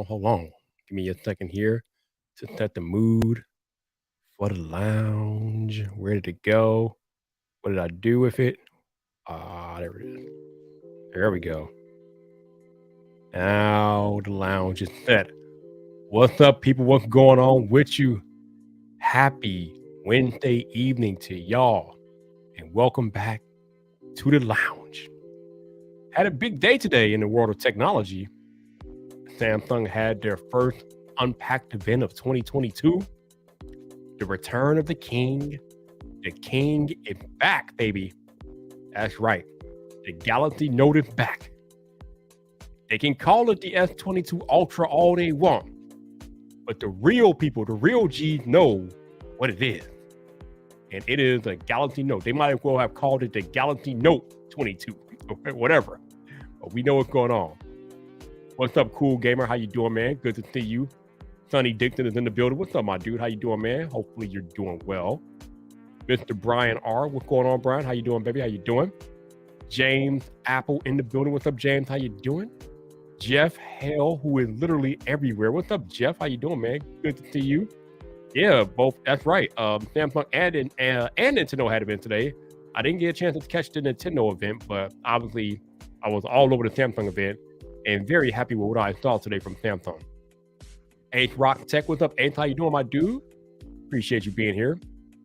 hold on. Give me a second here to set the mood for the lounge. Where did it go? What did I do with it? There it is. There we go. Now the lounge is set. What's up, people? What's going on with you? Happy Wednesday evening to y'all, and welcome back to the lounge. Had a big day today in the world of technology. Samsung had their first unpacked event of 2022. The return of the king. The king is back, baby. That's right. The Galaxy Note is back. They can call it the S22 Ultra all they want, but the real people, the real G's know what it is. And it is a Galaxy Note. They might as well have called it the Galaxy Note 22 or whatever. But we know what's going on. What's up, cool gamer? How you doing, man? Good to see you. Sonny Dixon is in the building. What's up, my dude? How you doing, man? Hopefully you're doing well. Mr. Brian R. What's going on, Brian? How you doing, baby? How you doing? James Apple in the building. What's up, James? How you doing? Jeff Hale, who is literally everywhere. What's up, Jeff? How you doing, man? Good to see you. Yeah, both. That's right. Samsung and Nintendo had an event today. I didn't get a chance to catch the Nintendo event, but obviously I was all over the Samsung event and very happy with what I saw today from Samsung. Ace Rock Tech, what's up, Ace? How you doing, my dude? Appreciate you being here.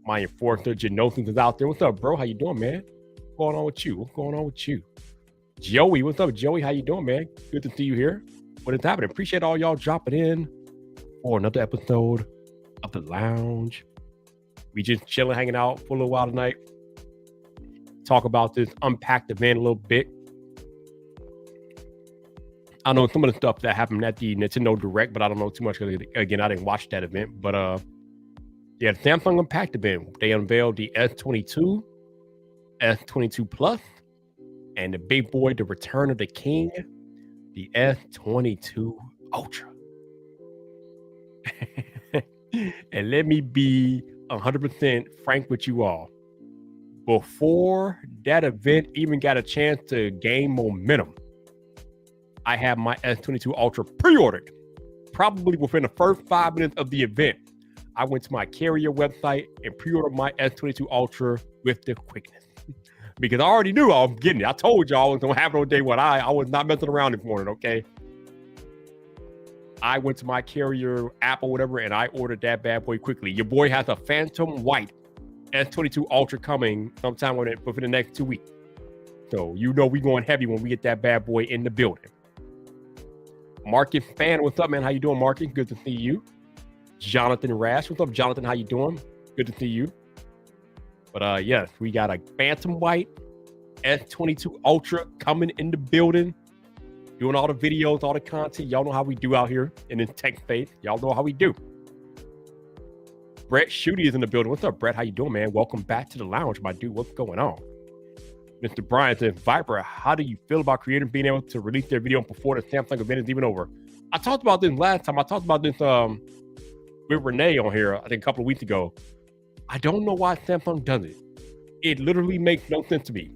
My enforcer, Genosins, is out there. What's up, bro? How you doing, man? What's going on with you? What's going on with you? Joey, what's up, Joey? How you doing, man? Good to see you here. What is happening? Appreciate all y'all dropping in for another episode of The Lounge. We just chilling, hanging out for a little while tonight. Talk about this unpacked event a little bit. I know some of the stuff that happened at the Nintendo Direct, but I don't know too much because, again, I didn't watch that event. But yeah, the Samsung Unpacked event. They unveiled the S22, S22 Plus, and the big boy, the return of the king, the S22 Ultra. And let me be 100% frank with you all. Before that event even got a chance to gain momentum, I have my S22 Ultra pre-ordered. Probably within the first 5 minutes of the event, I went to my carrier website and pre-ordered my S22 Ultra with the quickness. Because I already knew I was getting it. I told y'all I was going to have it on day one. I was not messing around this morning, okay? I went to my carrier app or whatever, and I ordered that bad boy quickly. Your boy has a Phantom White S22 Ultra coming sometime within the next 2 weeks. So you know we going heavy when we get that bad boy in the building. Marcus Fan, what's up, man? How you doing, Marcus? Good to see you. Jonathan Rash, what's up, Jonathan? How you doing? Good to see you. But yes, we got a Phantom White S22 Ultra coming in the building. Doing all the videos, all the content. Y'all know how we do out here in this tech space. Y'all know how we do. Brett Shooty is in the building. What's up, Brett? How you doing, man? Welcome back to the lounge, my dude. What's going on? Mr. Brian says, Viper, how do you feel about creators being able to release their video before the Samsung event is even over? I talked about this last time. I talked about this with Renee on here, I think a couple of weeks ago. I don't know why Samsung does it. It literally makes no sense to me.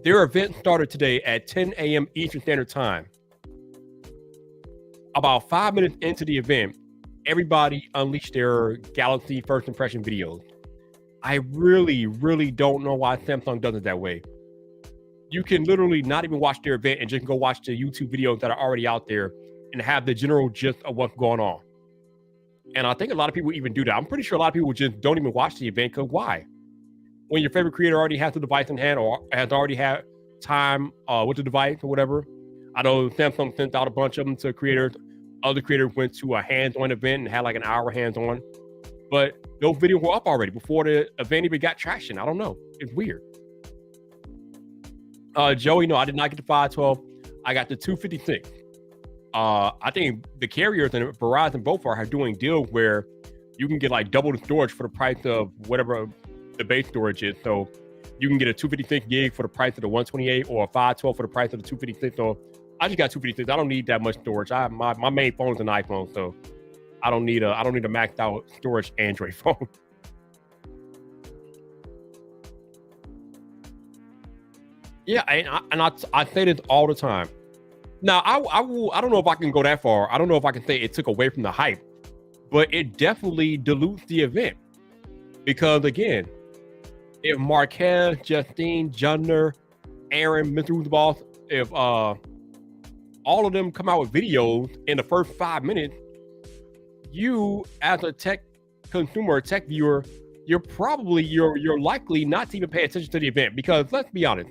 Their event started today at 10 a.m. Eastern Standard Time. About 5 minutes into the event, everybody unleashed their Galaxy first impression videos. I really, really don't know why Samsung does it that way. You can literally not even watch their event and just go watch the YouTube videos that are already out there and have the general gist of what's going on. And I think a lot of people even do that. I'm pretty sure a lot of people just don't even watch the event because why? When your favorite creator already has the device in hand or has already had time with the device or whatever. I know Samsung sent out a bunch of them to creators. Other creators went to a hands-on event and had like an hour hands-on. But those videos were up already before the event even got traction. I don't know. It's weird. Joey, no, I did not get the 512. I got the 256. I think the carriers and Verizon both are doing deals where you can get like double the storage for the price of whatever the base storage is. So you can get a 256 gig for the price of the 128 or a 512 for the price of the 256. So I just got 256. I don't need that much storage. My main phone is an iPhone, so I don't need a maxed out storage Android phone. Yeah, and I say this all the time. Now, I don't know if I can go that far. I don't know if I can say it took away from the hype, but it definitely dilutes the event. Because again, if Marquez, Justine, Jundner, Aaron, Mr. Who's the Boss, if all of them come out with videos in the first 5 minutes, you as a tech consumer, tech viewer, you're likely not to even pay attention to the event. Because let's be honest,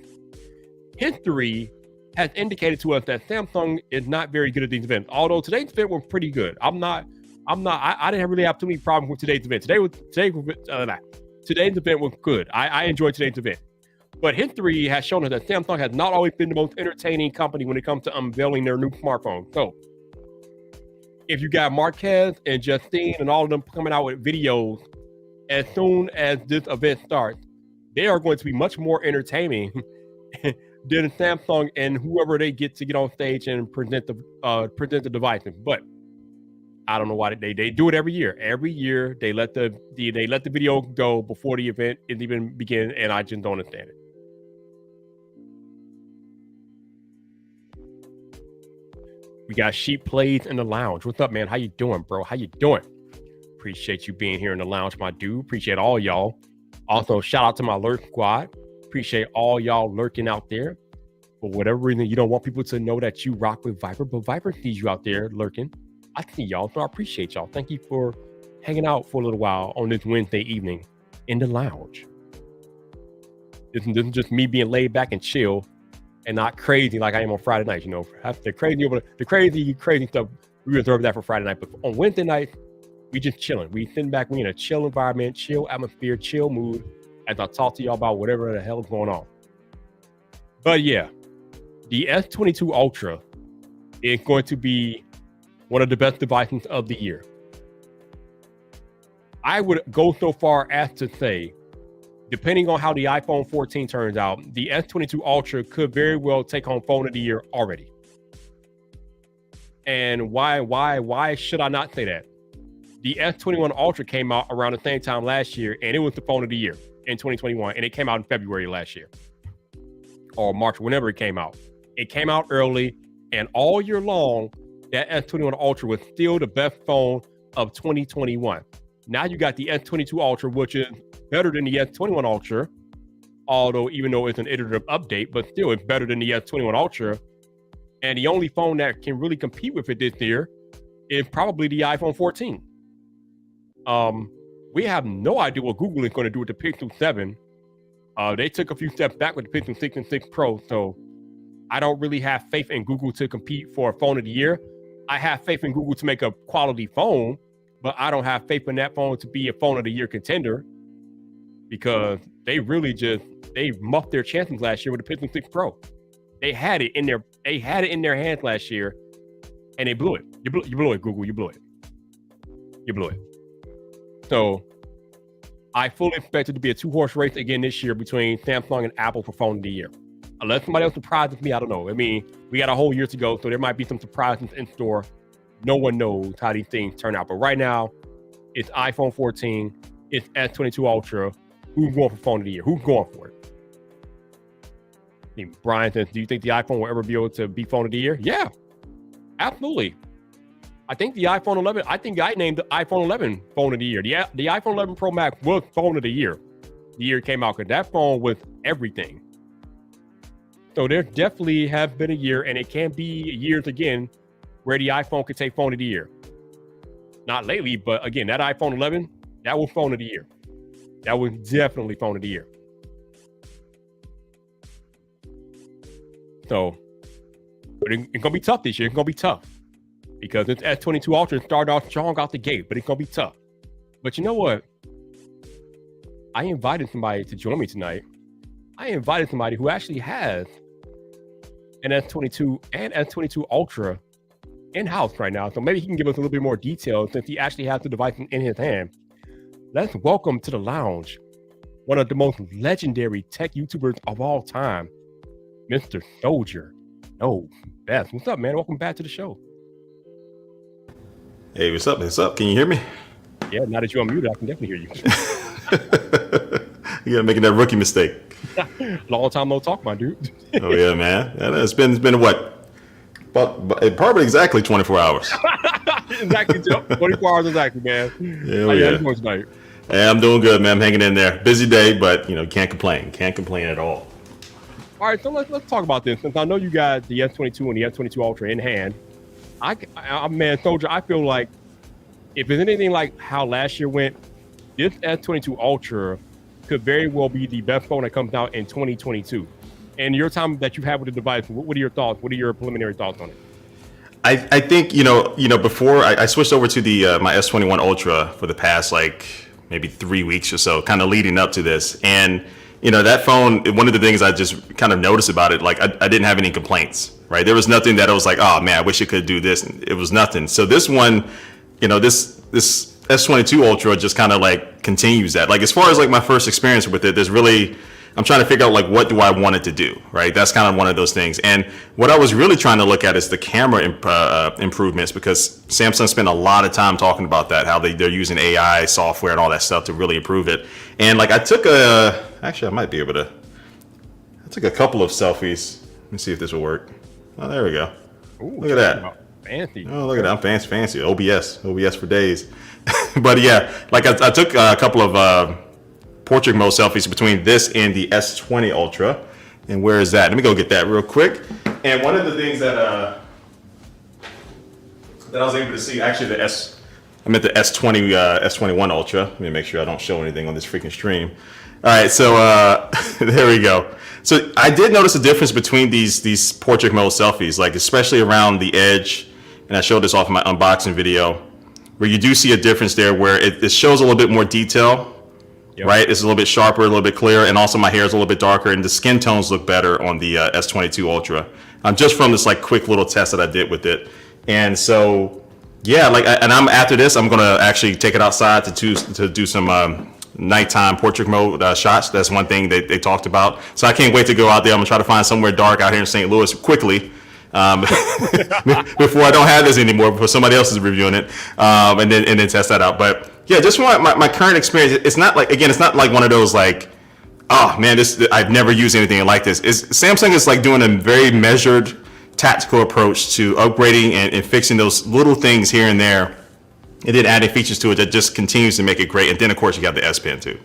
history has indicated to us that Samsung is not very good at these events. Although today's event was pretty good. I didn't really have too many problems with today's event. Today's event was good. I enjoyed today's event. But history has shown us that Samsung has not always been the most entertaining company when it comes to unveiling their new smartphone. So if you got Marquez and Justine and all of them coming out with videos as soon as this event starts, they are going to be much more entertaining than Samsung and whoever they get to get on stage and present the devices. But I don't know why they do it every year. Every year they let the video go before the event is even begin, and I just don't understand it. We got Sheep Plays in the lounge. What's up, man? How you doing, bro? How you doing? Appreciate you being here in the lounge, my dude. Appreciate all y'all. Also, shout out to my lurk squad. Appreciate all y'all lurking out there. For whatever reason, you don't want people to know that you rock with Viper, but Viper sees you out there lurking. I see y'all, so I appreciate y'all. Thank you for hanging out for a little while on this Wednesday evening in the lounge. This is just me being laid back and chill and not crazy like I am on Friday night. You know, the crazy stuff, we reserve that for Friday night. But on Wednesday night, we just chilling. We sitting back, we in a chill environment, chill atmosphere, chill mood as I talk to y'all about whatever the hell is going on. But yeah, the S22 Ultra is going to be one of the best devices of the year. I would go so far as to say, depending on how the iPhone 14 turns out, the S22 Ultra could very well take home phone of the year already. And why should I not say that? The S21 Ultra came out around the same time last year, and it was the phone of the year in 2021, and it came out in February last year. Or March, whenever it came out. It came out early, and all year long, that S21 Ultra was still the best phone of 2021. Now you got the S22 Ultra, which is better than the S21 Ultra, even though it's an iterative update, but still it's better than the S21 Ultra. And the only phone that can really compete with it this year is probably the iPhone 14. We have no idea what Google is going to do with the Pixel 7. They took a few steps back with the Pixel 6 and 6 Pro, so I don't really have faith in Google to compete for a phone of the year. I have faith in Google to make a quality phone, but I don't have faith in that phone to be a phone of the year contender because they muffed their chances last year with the Pixel 6 Pro. They had it in their hands last year, and they blew it. You blew it, Google. You blew it. So I fully expect it to be a two-horse race again this year between Samsung and Apple for phone of the year. Unless somebody else surprises me, I don't know. I mean, we got a whole year to go, so there might be some surprises in store. No one knows how these things turn out. But right now, it's iPhone 14, it's S22 Ultra. Who's going for phone of the year? Who's going for it? I think Brian says, do you think the iPhone will ever be able to be phone of the year? Yeah, absolutely. I think I named the iPhone 11 phone of the year. The iPhone 11 Pro Max was phone of the year. The year it came out, because that phone was everything. So there definitely has been a year, and it can be years again, where the iPhone could take phone of the year. Not lately, but again, that iPhone 11, that was phone of the year. That was definitely phone of the year. So, but it's going to be tough this year. It's going to be tough. Because this S22 Ultra started off strong out the gate, but it's going to be tough. But you know what? I invited somebody to join me tonight. I invited somebody who actually has an S22 and S22 Ultra in-house right now. So maybe he can give us a little bit more detail since he actually has the device in his hand. Let's welcome to the lounge one of the most legendary tech YouTubers of all time, Mr. Soldier. Oh, Beth. What's up, man? Welcome back to the show. Hey, what's up? What's up? Can you hear me? Yeah, now that you're unmuted, I can definitely hear you. You're making that rookie mistake. Long time no talk, my dude. Oh yeah, man. It's been what, But probably exactly 24 hours. Exactly, 24 hours exactly, man. Hell How yeah. you doing tonight? Hey, I'm doing good, man. I'm hanging in there. Busy day, but can't complain. Can't complain at all. All right, so let's talk about this. Since I know you got the S22 and the S22 Ultra in hand, man, Soldier, I feel like if it's anything like how last year went, this S22 Ultra could very well be the best phone that comes out in 2022. And your time that you've had with the device, what are your thoughts? What are your preliminary thoughts on it? I think before I switched over to the my S21 Ultra for the past like maybe 3 weeks or so, kind of leading up to this, and that phone. One of the things I just kind of noticed about it, like I didn't have any complaints. Right, there was nothing that I was like, oh man, I wish it could do this. It was nothing. So this one, this S22 Ultra just kind of like continues that. Like as far as like my first experience with it, I'm trying to figure out like what do I want it to do, right? That's kind of one of those things. And what I was really trying to look at is the camera improvements, because Samsung spent a lot of time talking about that, how they're using AI software and all that stuff to really improve it. And like I took a couple of selfies. Let me see if this will work. Oh, there we go. Ooh, look at that. Fancy. Oh, look at that. I'm fancy. OBS for days. But yeah, like I took a couple of portrait mode selfies between this and the S20 Ultra. And where is that? Let me go get that real quick. And one of the things that I was able to see, actually I meant the S20 S21 Ultra. Let me make sure I don't show anything on this freaking stream. All right, so there we go. So I did notice a difference between these portrait mode selfies, like especially around the edge, and I showed this off in my unboxing video, where you do see a difference there where it shows a little bit more detail, yep. Right? It's a little bit sharper, a little bit clearer, and also my hair is a little bit darker, and the skin tones look better on the S22 Ultra. Just from this like quick little test that I did with it. And so, yeah, after this, I'm gonna actually take it outside to do some nighttime portrait mode shots. That's one thing that they talked about. So I can't wait to go out there. I'm gonna try to find somewhere dark out here in St. Louis quickly before I don't have this anymore, before somebody else is reviewing it, and then test that out. But yeah, just from my current experience, it's not like one of those like, oh man, I've never used anything like this. Samsung is like doing a very measured, tactical approach to upgrading and fixing those little things here and there. And then adding features to it that just continues to make it great. And then, of course, you got the S Pen, too.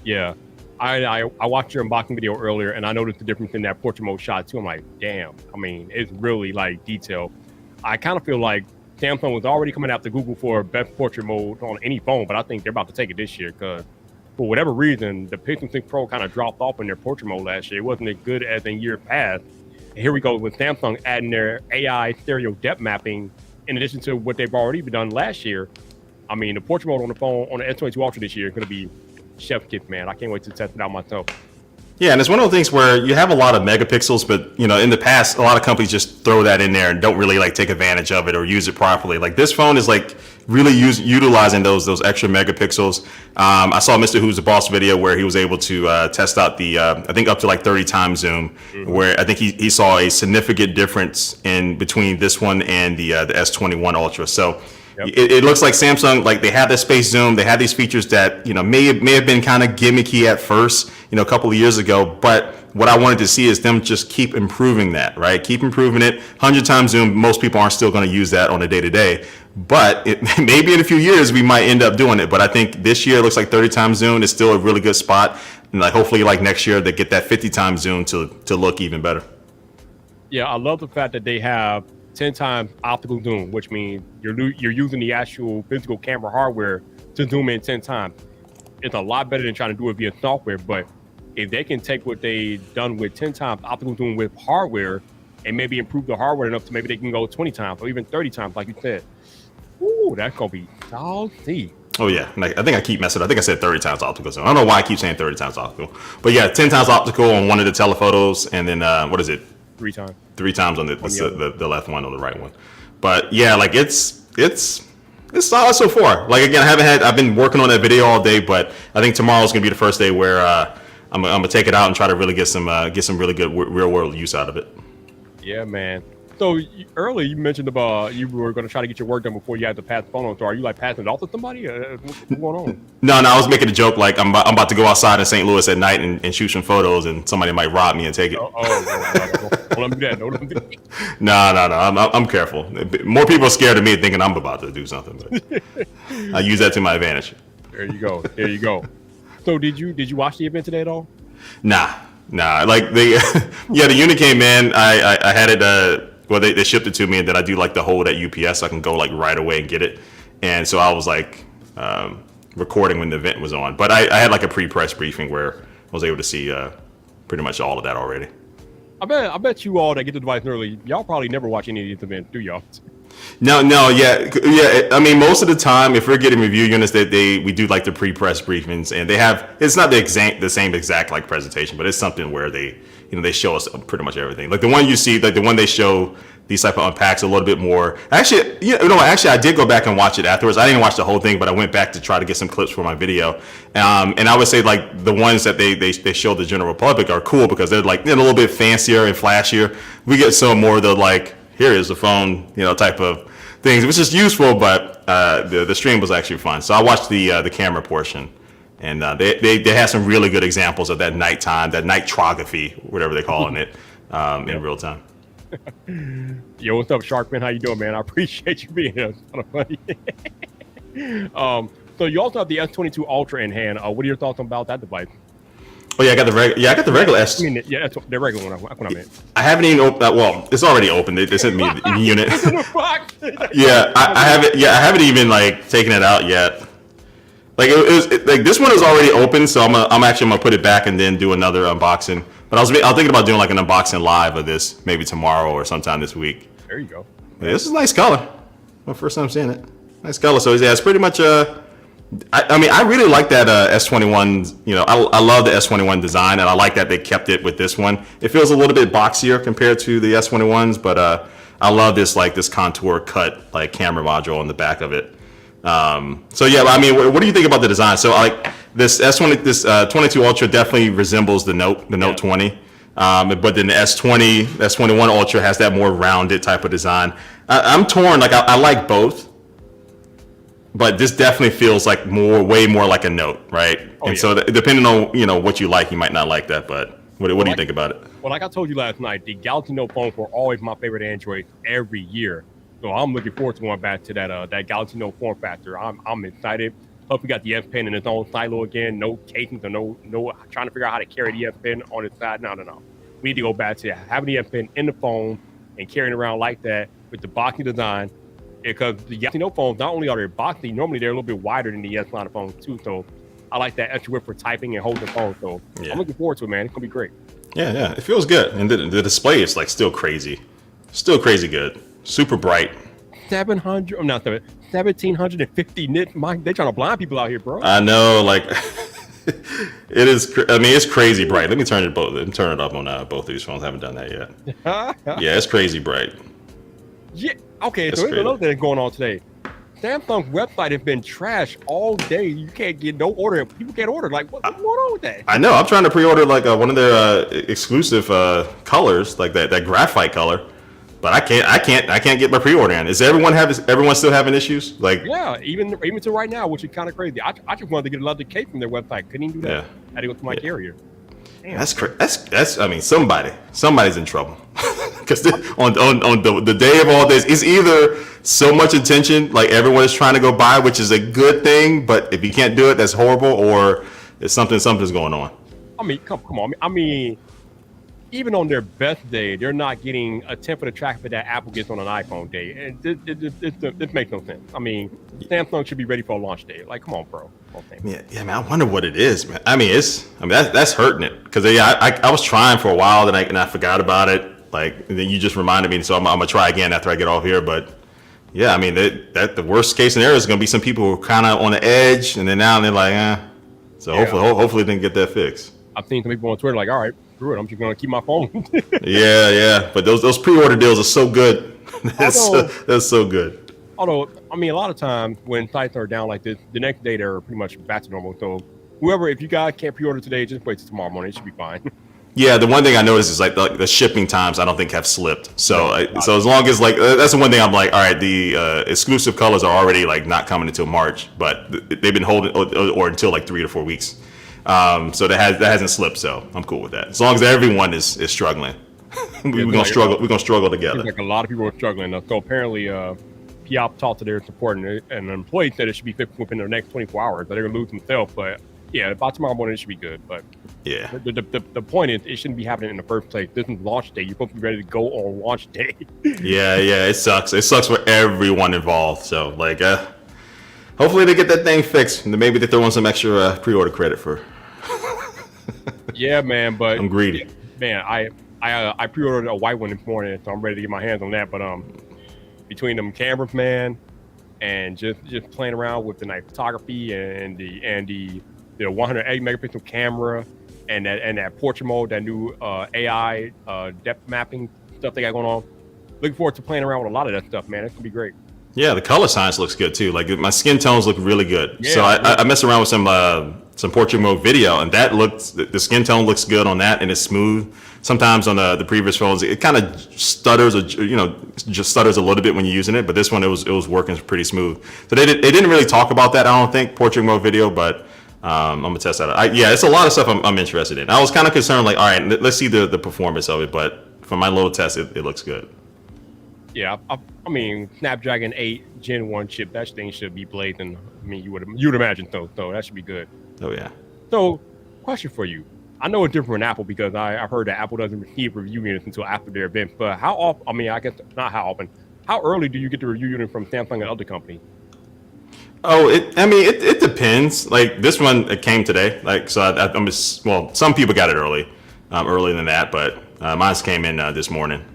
Yeah. I watched your unboxing video earlier, and I noticed the difference in that portrait mode shot, too. I'm like, damn. I mean, it's really, like, detailed. I kind of feel like Samsung was already coming after Google for best portrait mode on any phone, but I think they're about to take it this year because, for whatever reason, the Pixel 6 Pro kind of dropped off in their portrait mode last year. It wasn't as good as in years past. And here we go with Samsung adding their AI stereo depth mapping in addition to what they've already done last year. I mean, the portrait mode on the phone on the S22 Ultra this year is going to be chef's kiss, man. I can't wait to test it out myself. Yeah, and it's one of those things where you have a lot of megapixels, but in the past, a lot of companies just throw that in there and don't really like take advantage of it or use it properly. Like this phone is like really utilizing those extra megapixels. I saw Mr. Who's the Boss video where he was able to test out the I think up to like 30 times zoom, where I think he saw a significant difference in between this one and the S21 Ultra. So. Yep. It looks like Samsung, like they had the space zoom, they had these features that may have been kind of gimmicky at first, a couple of years ago. But what I wanted to see is them just keep improving that, right? Keep improving it. 100 times zoom, most people aren't still going to use that on a day to day. But maybe in a few years we might end up doing it. But I think this year it looks like 30 times zoom is still a really good spot, and like hopefully like next year they get that 50 times zoom to look even better. Yeah, I love the fact that they have 10 times optical zoom, which means you're using the actual physical camera hardware to zoom in 10 times. It's a lot better than trying to do it via software, but if they can take what they've done with 10 times optical zoom with hardware and maybe improve the hardware enough to maybe they can go 20 times or even 30 times, like you said, ooh, that's going to be salty. Oh, yeah. I think I keep messing up. I think I said 30 times optical zoom. I don't know why I keep saying 30 times optical. But yeah, 10 times optical on one of the telephotos, and then, what is it? 3 times. 3 times on the left one or the right one. But yeah, like it's solid so far. Like again, I've been working on that video all day, but I think tomorrow's gonna be the first day where I'm gonna take it out and try to really get some really good real world use out of it. Yeah, man. So earlier you mentioned about you were going to try to get your work done before you had to pass the phone on. So are you like passing it off to somebody? What's going on? No, I was making a joke like I'm about to go outside in St. Louis at night and shoot some photos, and somebody might rob me and take it. Don't Don't let me do that. Don't let me do that. No. I'm careful. More people are scared of me thinking I'm about to do something. But I use that to my advantage. There you go. There you go. So did you watch the event today at all? Nah. Like the unit came in. I had it. Well, they shipped it to me, and then I do like the hold at UPS. So I can go like right away and get it. And so I was like recording when the event was on. But I had like a pre-press briefing where I was able to see pretty much all of that already. I bet you all that get the device early, y'all probably never watch any of these events, do y'all? No, yeah. I mean, most of the time, if we're getting review units, we do like the pre-press briefings, and it's not the same exact like presentation, but it's something where they show us pretty much everything. Like the one you see, like the one they show these type of unpacks a little bit more. Actually, I did go back and watch it afterwards. I didn't watch the whole thing, but I went back to try to get some clips for my video. And I would say like the ones that they show the general public are cool because they're like a little bit fancier and flashier. We get some more of the like, here is the phone, type of things, which is useful, but the stream was actually fun. So I watched the camera portion, and they had some really good examples of that nighttime, that nightrography, whatever they're calling it, in real time. Yo, what's up, Sharkman? How you doing, man? I appreciate you being here. It's kind of funny. So you also have the S22 Ultra in hand. What are your thoughts about that device? Oh yeah, I got the regular S. I mean, yeah, that's the regular one. That's what I meant. I haven't even opened that. Well, it's already open. They sent me the unit. Yeah, I haven't. Yeah, I haven't even like taken it out yet. Like like this one is already open, so I'm actually gonna put it back and then do another unboxing. But I was thinking about doing like an unboxing live of this maybe tomorrow or sometime this week. There you go. Yeah, this is a nice color. My first time seeing it. Nice color. So yeah, it's pretty much I mean, I really like that S21. I love the S21 design, and I like that they kept it with this one. It feels a little bit boxier compared to the S21s, but I love this contour cut like camera module on the back of it. So yeah, I mean, what do you think about the design? So like this 22 Ultra definitely resembles the Note 20. But then the S21 Ultra has that more rounded type of design. I'm torn. Like I like both. But this definitely feels like way more like a Note, right? So depending on what you like, you might not like that. But what do you think about it? Well, like I told you last night, the Galaxy Note phones were always my favorite Android every year. So I'm looking forward to going back to that Galaxy Note form factor. I'm excited. Plus, we got the S Pen in its own silo again. No casing, so no trying to figure out how to carry the S Pen on its side. No. We need to go back to having the S Pen in the phone and carrying it around like that with the boxy design. Because the Galaxy Note phones, not only are they boxy, normally they're a little bit wider than the S line of phones too. So I like that extra width for typing and holding the phone. So I'm looking forward to it, man. It's gonna be great. Yeah, it feels good, and the display is like still crazy good, super bright. 1750 nits. They're trying to blind people out here, bro. I know, like it is. I mean, it's crazy bright. Let me turn it up on both of these phones. I haven't done that yet. Yeah, it's crazy bright. Yeah. Okay, so here's another thing going on today. Samsung's website has been trashed all day. You can't get no order. People can't order. Like, what's going on with that? I know. I'm trying to pre-order like one of their exclusive colors, like that graphite color, but I can't get my pre-order in. Is everyone still having issues? Like, yeah, even to right now, which is kind of crazy. I just wanted to get a leather cake from their website. Couldn't even do that. Yeah. I had to go to my carrier. Damn. That's. I mean, somebody's in trouble. Because on the day of all this, it's either so much attention, like everyone is trying to go buy, which is a good thing, but if you can't do it, that's horrible, or it's something's going on. I mean, come on. I mean, even on their best day, they're not getting a tenth of the traffic that Apple gets on an iPhone day, and this makes no sense. I mean, Samsung should be ready for a launch day. Like, come on, bro. Yeah, man. I wonder what it is, man. I mean, that's hurting it because I was trying for a while, and I forgot about it. Like, then you just reminded me, so I'm gonna try again after I get off here. But yeah, I mean, that the worst case scenario is gonna be some people who are kind of on the edge, and then now they're like, So hopefully they can get that fixed. I've seen some people on Twitter like, all right, screw it, I'm just gonna keep my phone. yeah. But those pre-order deals are so good. That's so good. Although, I mean, a lot of times when sites are down like this, the next day they're pretty much back to normal. So if you guys can't pre-order today, just wait till tomorrow morning. It should be fine. Yeah, the one thing I noticed is like the shipping times I don't think have slipped. So so as long as like that's the one thing I'm like, all right, the exclusive colors are already like not coming until March, but they've been holding or until like 3 to 4 weeks. So that hasn't slipped. So I'm cool with that. As long as everyone is struggling, we're gonna struggle. We're gonna struggle together. Like a lot of people are struggling. So apparently, POP talked to their support, and an employee said it should be fixed within the next 24 hours. But they're gonna lose themselves. But yeah, by tomorrow morning it should be good. But yeah, the point is, it shouldn't be happening in the first place. This is launch day. You're supposed to be ready to go on launch day. yeah, it sucks. It sucks for everyone involved. So like, hopefully they get that thing fixed, and maybe they throw in some extra pre-order credit for. Yeah, man. But I'm greedy. Man, I pre-ordered a white one this morning, so I'm ready to get my hands on that. But between them cameras, man, and just playing around with the night photography and the 108 megapixel camera and that portrait mode, that new AI depth mapping stuff they got going on. Looking forward to playing around with a lot of that stuff, man. It's gonna be great. Yeah, the color science looks good too. Like my skin tones look really good. Yeah, so I mess around with some portrait mode video, and that looks, the skin tone looks good on that, and it's smooth. Sometimes on the previous phones, it kind of stutters, or just stutters a little bit when you're using it. But this one, it was working pretty smooth. So they didn't really talk about that, I don't think, portrait mode video, but I'm gonna test that out. Yeah, it's a lot of stuff I'm interested in. I was kind of concerned, like, all right, let's see the performance of it, but for my little test, it looks good. Yeah, I mean, Snapdragon 8 Gen 1 chip, that thing should be blazing. I mean, you'd imagine so that should be good. Oh yeah. So, question for you. I know it's different from Apple because I've heard that Apple doesn't receive review units until after their event. But how often? I mean, I guess not how often. How early do you get the review unit from Samsung and other companies? Oh, it depends. Like this one, it came today. Like so, I'm just, well, some people got it earlier than that, but mine came in this morning.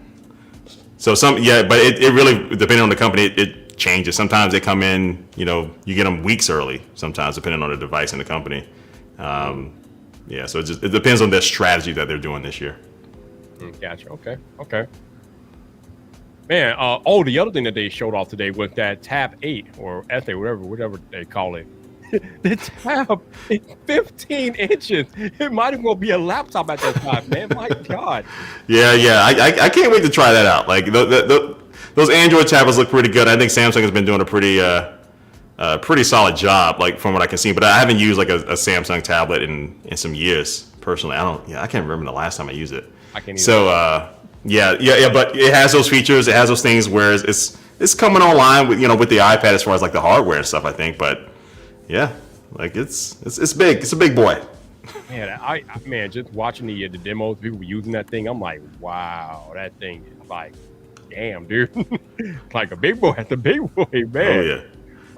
So but it really, depending on the company, it changes. Sometimes they come in, you get them weeks early. Sometimes depending on the device and the company. Yeah, so it depends on their strategy that they're doing this year. Gotcha. Okay. Man, the other thing that they showed off today was that Tab 8 or S8, whatever they call it. The tab is 15 inches. It might as well be a laptop at that time, man. My God. Yeah. I can't wait to try that out. Like those Android tablets look pretty good. I think Samsung has been doing a pretty solid job, like from what I can see. But I haven't used like a Samsung tablet in some years personally. I can't remember the last time I used it. I can't either. So yeah. But it has those features. It has those things where it's coming online with with the iPad as far as like the hardware and stuff. I think, but yeah, like it's big. It's a big boy. Man, just watching the demos, people using that thing, I'm like, wow, that thing is like, damn, dude, like a big boy. That's a big boy, man. Oh yeah.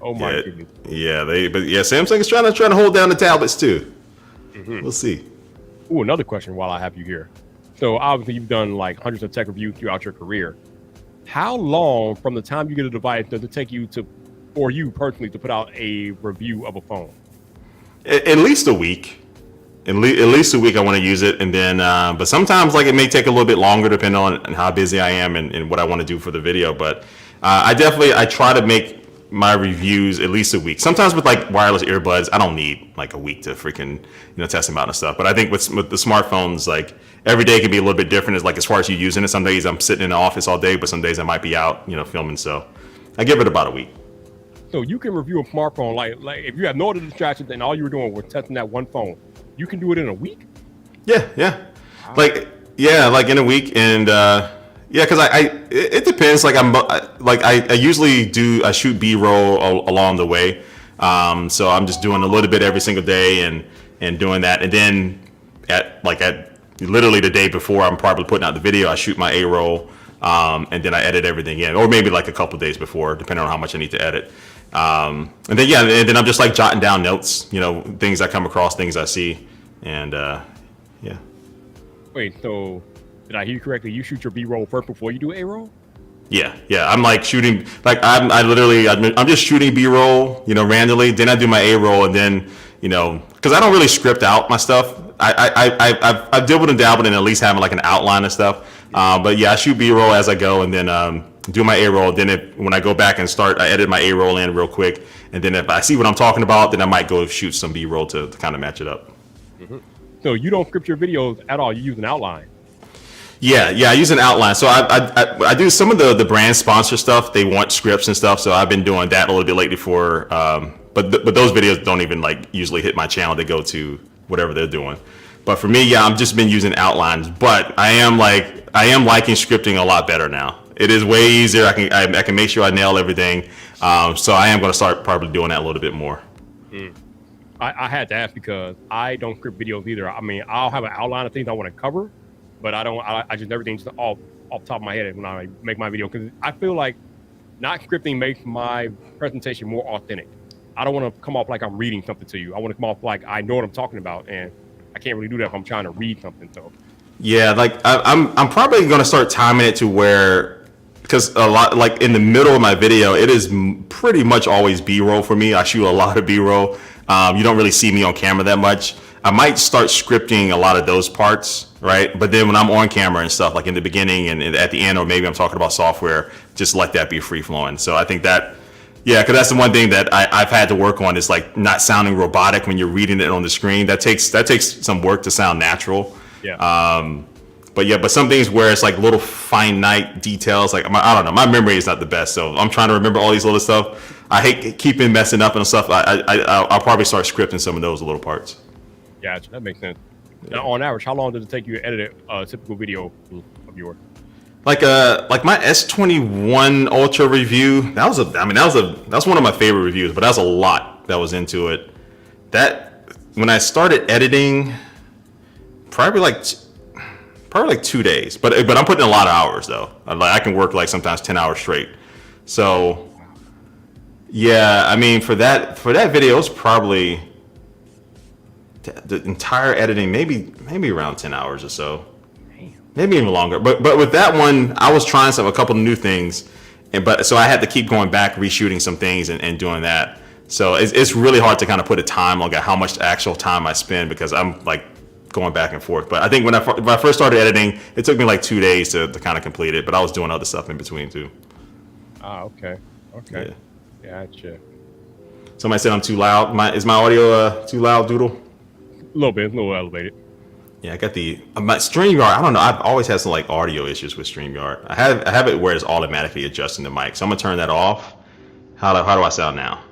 Oh my goodness. Yeah, Samsung is trying to hold down the tablets too. Mm-hmm. We'll see. Ooh, another question while I have you here. So obviously you've done like hundreds of tech reviews throughout your career. How long from the time you get a device does it take you for you personally to put out a review of a phone? At least a week. At least a week I want to use it, and then but sometimes like it may take a little bit longer depending on how busy I am and what I want to do for the video. But I try to make my reviews at least a week. Sometimes with like wireless earbuds, I don't need like a week to freaking test them out and stuff. But I think with the smartphones, like every day can be a little bit different. It's like as far as you using it. Some days I'm sitting in the office all day, but some days I might be out filming. So I give it about a week. So you can review a smartphone like if you have no other distractions and all you were doing was testing that one phone, you can do it in a week? Yeah. Wow. Like in a week. And because it depends. Like I usually I shoot B-roll along the way. So I'm just doing a little bit every single day and doing that. And then at literally the day before I'm probably putting out the video, I shoot my A-roll. And then I edit everything in, or maybe like a couple days before, depending on how much I need to edit. And then I'm just like jotting down notes, things I come across, things I see, and yeah. Wait, so did I hear you correctly? You shoot your B-roll first before you do A-roll? Yeah. I'm like shooting, like I'm just shooting B-roll, randomly. Then I do my A-roll, and then because I don't really script out my stuff. I've dabbled and dabbled in at least having like an outline and stuff. But yeah, I shoot B-roll as I go, and then do my A-roll. Then when I go back and start, I edit my A-roll in real quick. And then if I see what I'm talking about, then I might go shoot some B-roll to kind of match it up. Mm-hmm. So you don't script your videos at all. You use an outline. Yeah, I use an outline. So I do some of the brand sponsor stuff. They want scripts and stuff. So I've been doing that a little bit lately but those videos don't even like usually hit my channel. They go to whatever they're doing. But for me, I've just been using outlines. But I am like I am liking scripting a lot better now. It is way easier. I can make sure I nail everything. So I am going to start probably doing that a little bit more. I had to ask because I don't script videos either. I mean, I'll have an outline of things I want to cover, but I don't. I just everything's just off the top of my head when I make my video, because I feel like not scripting makes my presentation more authentic. I don't want to come off like I'm reading something to you. I want to come off like I know what I'm talking about, and I can't really do that if I'm trying to read something. So Yeah, like I'm probably going to start timing it to where, because a lot, like in the middle of my video, it is pretty much always B-roll for me. I shoot a lot of B-roll. You don't really see me on camera that much. I might start scripting a lot of those parts, right? But then when I'm on camera and stuff, like in the beginning and at the end, or maybe I'm talking about software, just let that be free flowing. So I think that, yeah, because that's the one thing that I've had to work on, is like not sounding robotic when you're reading it on the screen. That takes some work to sound natural. yeah, But some things where it's like little finite details, like I don't know, my memory is not the best, so I'm trying to remember all these little stuff. I hate keeping messing up and stuff. I'll probably start scripting some of those little parts. gotcha. That makes sense. Now, on average, how long does it take you to edit a typical video of yours? Like my S21 Ultra review, that was one of my favorite reviews, but that was a lot that was into it. That when I started editing, probably like 2 days, but I'm putting in a lot of hours though. I can work like sometimes 10 hours straight. So yeah, I mean for that video, it was probably the entire editing, maybe around 10 hours or so, maybe even longer. But with that one, I was trying a couple of new things, so I had to keep going back, reshooting some things and doing that. So it's really hard to kind of put a time on how much actual time I spend, because I'm like going back and forth. But I think when I first started editing, it took me like 2 days to kind of complete it, but I was doing other stuff in between too. Okay. Yeah. Gotcha. Somebody said I'm too loud. Is my audio too loud, Doodle? A little bit, it's a little elevated. Yeah, I got my StreamYard. I don't know. I've always had some like audio issues with StreamYard. I have it where it's automatically adjusting the mic, so I'm gonna turn that off. How do I sound now?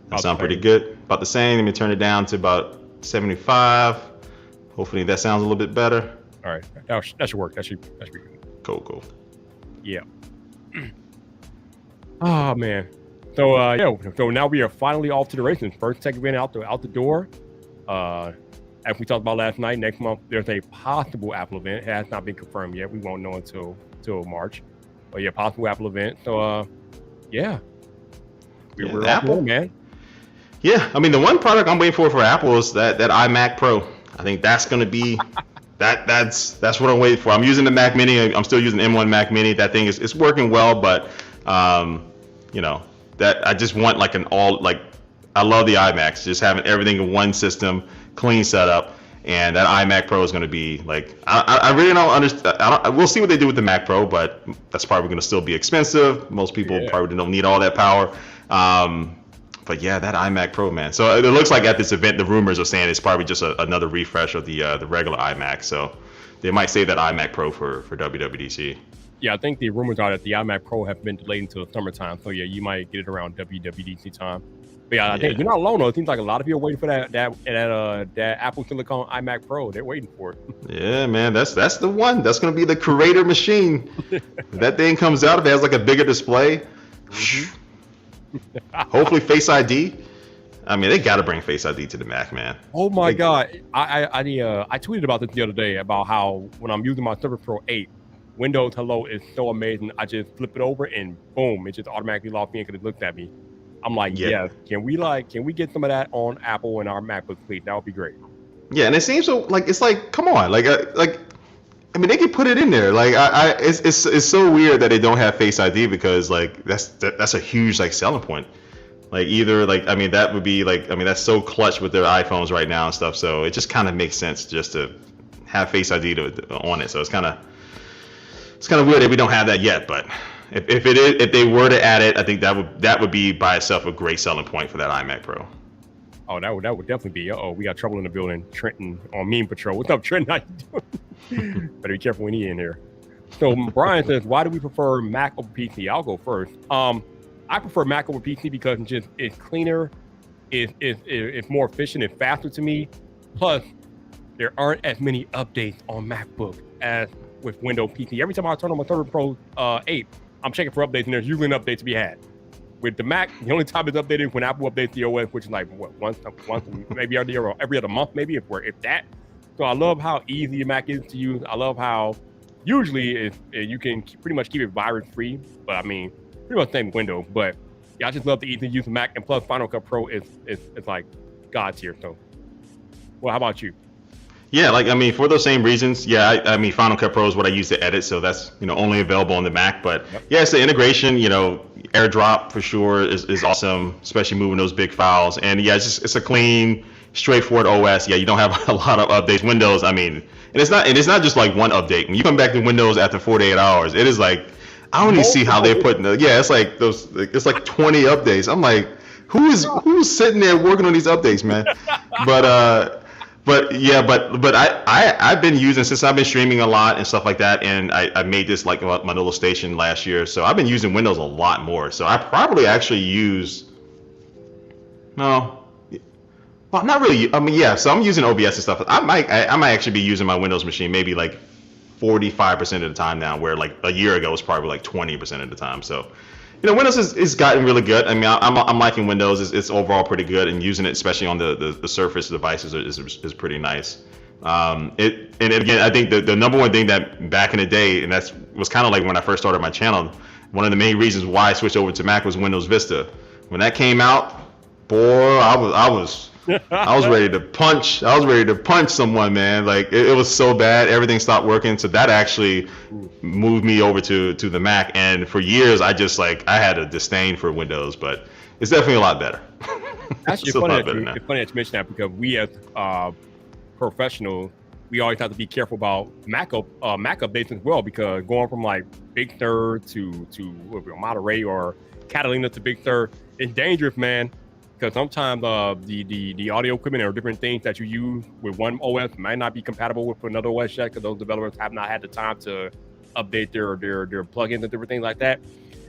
That sound pretty good. About the same. Let me turn it down to about 75. Hopefully that sounds a little bit better. All right, that should work. That should be good. Cool. Yeah. Oh man. So So now we are finally off to the races. First tech event out the door. As we talked about last night, next month there's a possible Apple event. It has not been confirmed yet. We won't know until March. But yeah, possible Apple event. So yeah. We're Apple, man. Yeah, I mean the one product I'm waiting for Apple is that iMac Pro. I think that's going to be that's what I'm waiting for. I'm using the Mac Mini. I'm still using M1 Mac Mini. That thing is working well, but that I just want like I love the iMacs. Just having everything in one system, clean setup, and that iMac Pro is going to be like I really don't understand. We'll see what they do with the Mac Pro, but that's probably going to still be expensive. Most people probably don't need all that power. But yeah, that iMac Pro, man. So it looks like at this event, the rumors are saying it's probably just another refresh of the regular iMac. So they might save that iMac Pro for WWDC. Yeah, I think the rumors are that the iMac Pro have been delayed until summertime. So yeah, you might get it around WWDC time. But yeah, I think you're not alone though. It seems like a lot of people are waiting for that Apple Silicon iMac Pro. They're waiting for it. Yeah, man, that's the one. That's gonna be the creator machine. If that thing comes out, if it has like a bigger display. Mm-hmm. Hopefully Face ID. I mean, they got to bring Face ID to the Mac, man. Oh my God. I tweeted about this the other day about how when I'm using my Surface Pro 8, Windows Hello is so amazing. I just flip it over and boom, it just automatically logs me in because it looks at me. I'm like, yeah. Can we get some of that on Apple and our MacBook fleet? That would be great. Yeah, and it seems so like it's like, come on, I mean, they could put it in there. Like, it's so weird that they don't have Face ID, because like that's a huge like selling point. Like either like I mean that would be like I mean that's so clutch with their iPhones right now and stuff. So it just kind of makes sense just to have Face ID on it. So it's kind of weird that we don't have that yet. But if they were to add it, I think that would be by itself a great selling point for that iMac Pro. Oh, that would definitely be. We got trouble in the building. Trenton on Meme Patrol. What's up, Trenton? How you doing? Better be careful when you're in here. So Brian says, why do we prefer Mac over PC? I'll go first. I prefer Mac over PC because it's cleaner, it's more efficient, it's faster to me. Plus, there aren't as many updates on MacBook as with Windows PC. Every time I turn on my 13 Pro 8, I'm checking for updates, and there's usually an update to be had. With the Mac, the only time it's updated is when Apple updates the OS, which is like once maybe every other month, maybe if that. So I love how easy the Mac is to use. I love how usually you can pretty much keep it virus free, but I mean pretty much same window. But yeah, I just love the easy to use the Mac, and plus Final Cut Pro is like God tier. So, well, how about you? Yeah, like I mean, for those same reasons, yeah. I mean, Final Cut Pro is what I use to edit, so that's only available on the Mac. But yeah, it's the integration. AirDrop for sure is awesome, especially moving those big files. And yeah, it's a clean, straightforward OS. Yeah, you don't have a lot of updates. Windows, I mean, and it's not just like one update. When you come back to Windows after 48 hours, it is like I don't even see how they're putting it's like it's like 20 updates. I'm like, who's sitting there working on these updates, man? But I've been using, since I've been streaming a lot and stuff like that, and I made this like my little station last year, so I've been using Windows a lot more. So I probably actually use well, not really. I mean, yeah. So I'm using OBS and stuff. I might actually be using my Windows machine maybe like 45% of the time now, where like a year ago it was probably like 20% of the time. So Windows is gotten really good. I mean, I'm liking Windows. It's overall pretty good, and using it, especially on the Surface devices, is pretty nice. And again, I think the number one thing that back in the day, and that was kind of like when I first started my channel, one of the main reasons why I switched over to Mac was Windows Vista. When that came out, boy, I was ready to punch. I was ready to punch someone, man. Like it was so bad, everything stopped working. So that actually moved me over to the Mac. And for years, I had a disdain for Windows, but it's definitely a lot better. Actually, it's funny that you mentioned that, because we as professionals, we always have to be careful about Mac updates as well, because going from like Big Sur to Monterey or Catalina to Big Sur is dangerous, man. Because sometimes the audio equipment or different things that you use with one OS might not be compatible with another OS yet, because those developers have not had the time to update their plugins and different things like that.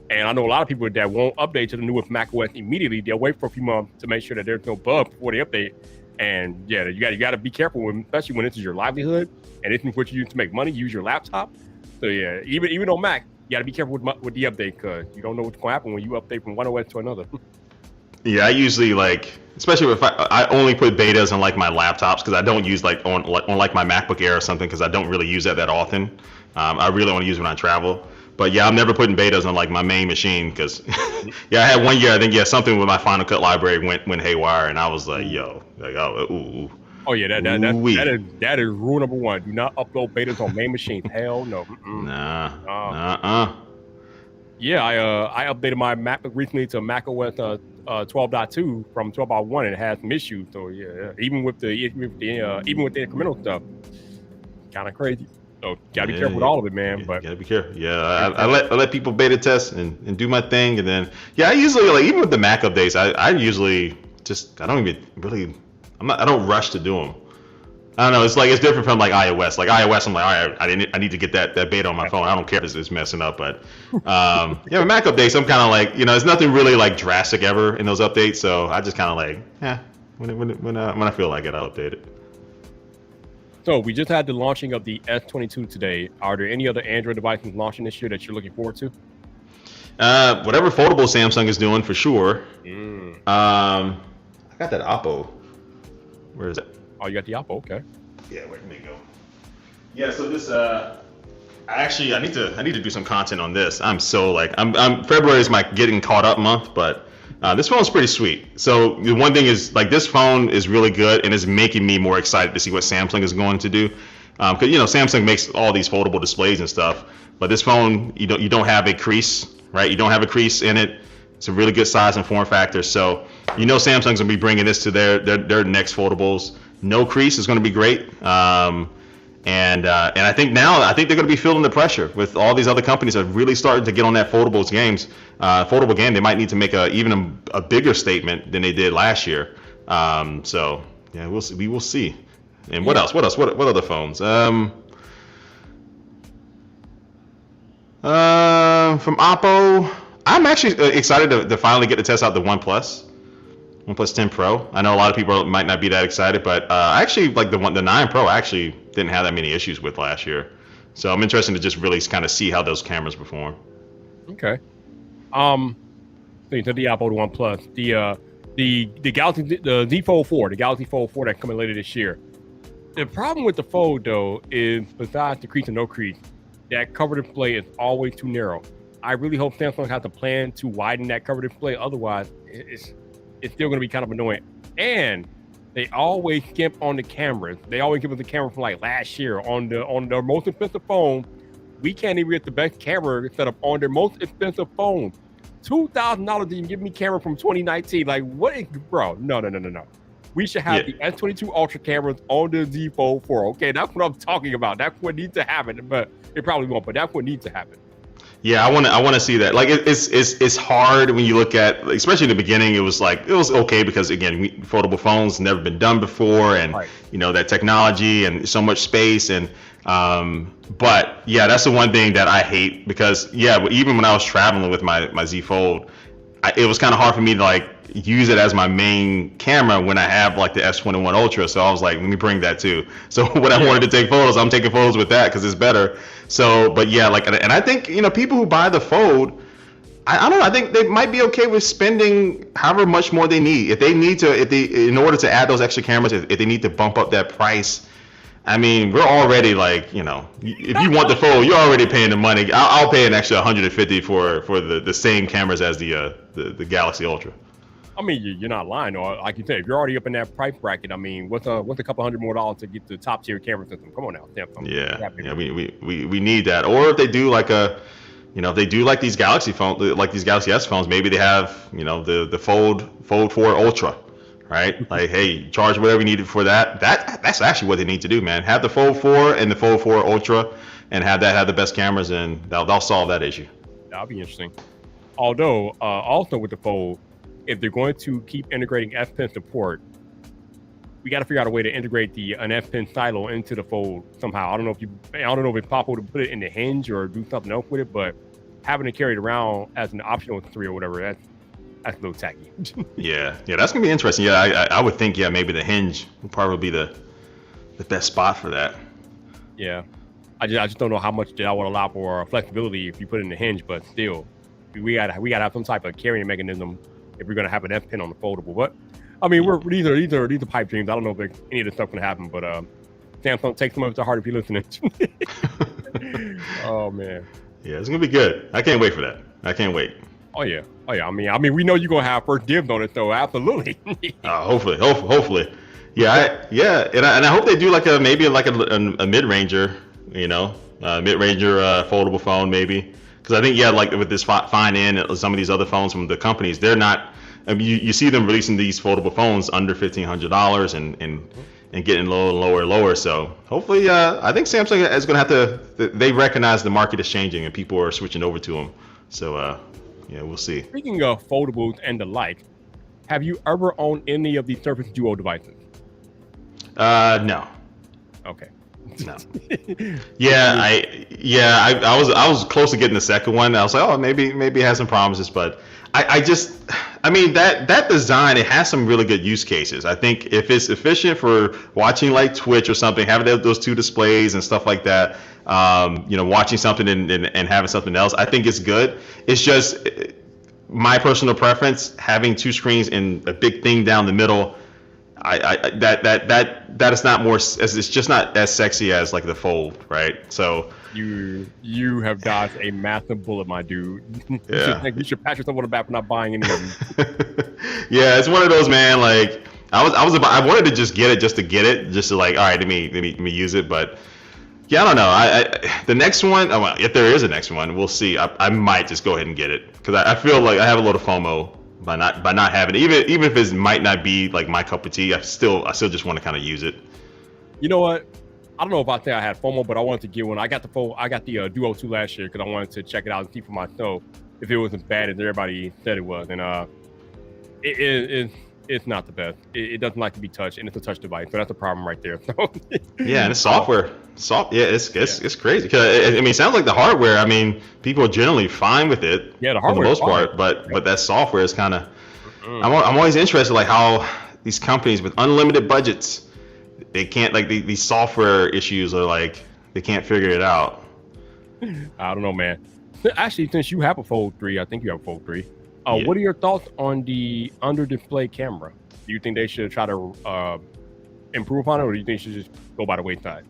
And I know a lot of people that won't update to the newest Mac OS immediately. They'll wait for a few months to make sure that there's no bug before they update. And yeah, you got to be careful, especially when this is your livelihood and this is what you use to make money. Use your laptop. So yeah, even on Mac, you got to be careful with the update, because you don't know what's going to happen when you update from one OS to another. Yeah, I usually especially if I only put betas on like my laptops, because I don't use on like my MacBook Air or something, because I don't really use that often. I really want to use it when I travel. But yeah, I'm never putting betas on like my main machine, because yeah, I had one year, I think, something with my Final Cut library went haywire, and I was like, yo, ooh. Oh yeah, that is rule number one. Do not upload betas on main machines. Hell no. Nah. Yeah, I updated my MacBook recently to macOS 12.2 from 12.1, and it has some issues. So yeah, even with the incremental stuff, kind of crazy. So gotta be careful with all of it, man. But gotta be careful. Yeah, I let people beta test and do my thing, and then I usually even with the Mac updates, I usually I don't rush to do them. I don't know. It's different from like iOS. Like iOS, I'm like, all right, I need to get that beta on my phone. I don't care if it's messing up, but with Mac updates, I'm kind of like, there's nothing really like drastic ever in those updates. So I just kind of like, when I feel like it, I'll update it. So we just had the launching of the S22 today. Are there any other Android devices launching this year that you're looking forward to? Whatever foldable Samsung is doing, for sure. I got that Oppo. Where is it? Oh, you got the Oppo, okay. Yeah, where can they go? Yeah, so this I need to do some content on this. I'm February is my getting caught up month, but this phone's pretty sweet. So the one thing is, like, this phone is really good, and it's making me more excited to see what Samsung is going to do. Because Samsung makes all these foldable displays and stuff, but this phone, you don't have a crease, right? You don't have a crease in it. It's a really good size and form factor. So Samsung's gonna be bringing this to their next foldables. No crease is going to be great, and I think they're going to be feeling the pressure with all these other companies that are really starting to get on that foldable game. They might need to make even a bigger statement than they did last year. So yeah, we'll see. We will see. And what else? What other phones? From Oppo, I'm actually excited to finally get to test out the OnePlus 10 Pro. I know a lot of people might not be that excited, but I actually like the 9 Pro. I actually didn't have that many issues with last year. So I'm interested to just really kind of see how those cameras perform. Okay. To the Apple One Plus, the Galaxy, the Z Fold 4, the Galaxy Fold 4 that's coming later this year. The problem with the Fold though is, besides the crease and no crease, that cover display is always too narrow. I really hope Samsung has a plan to widen that cover display. Otherwise, it's still going to be kind of annoying. And they always skimp on the cameras. They always give us the camera from like last year on their most expensive phone. We can't even get the best camera set up on their most expensive phone. $2,000 you can give me camera from 2019. Like, what is, bro? No. We should have the S22 Ultra cameras on the Z Fold 4. Okay, that's what I'm talking about. That's what needs to happen. But it probably won't. But that's what needs to happen. Yeah, I want to see that. Like it's hard when you look at, especially in the beginning. It was okay because again, foldable phones never been done before, and right. That technology and so much space and but yeah, that's the one thing that I hate because even when I was traveling with my Z Fold, it was kind of hard for me to like use it as my main camera when I have like the S21 Ultra. So I was like, let me bring that too. So when I wanted to take photos, I'm taking photos with that because it's better. So, but yeah, like, and I think, people who buy the Fold, I don't know, I think they might be okay with spending however much more they need. If they need to, in order to add those extra cameras, if they need to bump up that price, I mean, we're already like, if you want the Fold, you're already paying the money. I'll pay an extra $150 for the same cameras as the Galaxy Ultra. I mean, you're not lying, or like you said, if you're already up in that price bracket, I mean, what's a couple $100 more to get the top tier camera system? Come on now, Samsung. Yeah, we need that. Or if they do like if they do like these Galaxy phones, like these Galaxy S phones, maybe they have the Fold 4 Ultra, right? Like, hey, charge whatever you needed for that. That's actually what they need to do, man. Have the Fold 4 and the Fold 4 Ultra, and have the best cameras, and they'll solve that issue. That'll be interesting. Although, also with the Fold, if they're going to keep integrating S Pen support, we got to figure out a way to integrate an S Pen silo into the Fold somehow. I don't know if it's possible to put it in the hinge or do something else with it, but having to carry it around as an optional 3 or whatever, that's a little tacky. yeah, that's gonna be interesting. Yeah, I would think maybe the hinge would probably be the best spot for that. Yeah, I just don't know how much I would allow for flexibility if you put it in the hinge, but still, we gotta have some type of carrying mechanism if we're gonna have an S Pen on the foldable. But I mean, these are pipe dreams. I don't know if any of this stuff can happen, but Samsung, take some of it to heart if you're listening. Oh man. Yeah, it's gonna be good. I can't wait for that. I can't wait. Oh yeah. I mean, we know you're gonna have first dibs on it, though. Absolutely. Hopefully. Yeah, and I hope they do maybe a mid-ranger, mid-ranger foldable phone maybe. Because I think like with this Fine N and some of these other phones from the companies, they're not. I mean, you see them releasing these foldable phones under $1,500 and getting lower and lower. So hopefully, I think Samsung is going to have to. They recognize the market is changing and people are switching over to them. So we'll see. Speaking of foldables and the like, have you ever owned any of these Surface Duo devices? No. Okay. No. I was close to getting the second one. I was like, oh, maybe it has some promises, but I mean that design, it has some really good use cases. I think if it's efficient for watching like Twitch or something, having those two displays and stuff like that, watching something and having something else, I think it's good. It's just my personal preference, having two screens and a big thing down the middle. That is not more. It's just not as sexy as like the Fold, right? So you have dodged a massive bullet, my dude. Yeah. You should pat yourself on the back for not buying any of them. Yeah, it's one of those, man. Like I wanted to just get it, just to like, all right, let me use it, but yeah, I don't know. The next one, if there is a next one, we'll see. I might just go ahead and get it because I feel like I have a little FOMO by not having it, even if it might not be like my cup of tea. I still just want to kind of use it. You know what? I don't know if I say I had FOMO, but I wanted to get one. I got the Duo 2 last year because I wanted to check it out and see for myself if it was as bad as everybody said it was. And it's not the best. It doesn't like to be touched, and it's a touch device, so that's a problem right there. So yeah, and it's software. It's crazy. Cause it sounds like the hardware. I mean, people are generally fine with it. Yeah, the hardware for the most part, but that software is kind of. I'm always interested, like how these companies with unlimited budgets, they can't, like these software issues are like they can't figure it out. I don't know, man. Actually, since you have a Fold 3, I think you have a Fold 3. Yeah. What are your thoughts on the under display camera? Do you think they should try to improve upon it, or do you think you should just go by the wayside?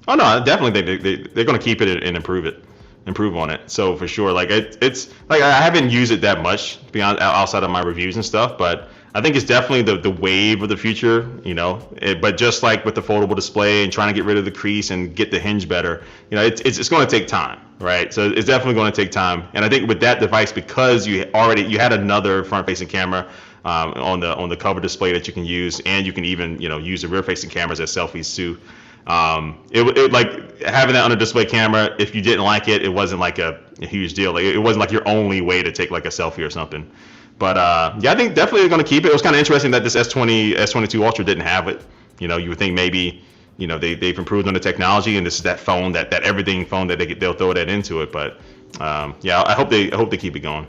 Oh no, I definitely think they're going to keep it and improve on it. So for sure, like it's like I haven't used it that much beyond outside of my reviews and stuff, but I think it's definitely the wave of the future, you know. But just like with the foldable display and trying to get rid of the crease and get the hinge better, you know, it's going to take time, right? So it's definitely going to take time. And I think with that device, because you had another front-facing camera on the cover display that you can use, and you can even use the rear-facing cameras as selfies too. It like having that under display camera, if you didn't like it, it wasn't like a huge deal. Like, it wasn't like your only way to take like a selfie or something. But yeah, I think definitely they're going to keep it. It was kind of interesting that this S22 Ultra didn't have it. You know, you would think maybe they've improved on the technology, and this is that phone, that everything phone that they'll throw that into it. But yeah, I hope they keep it going.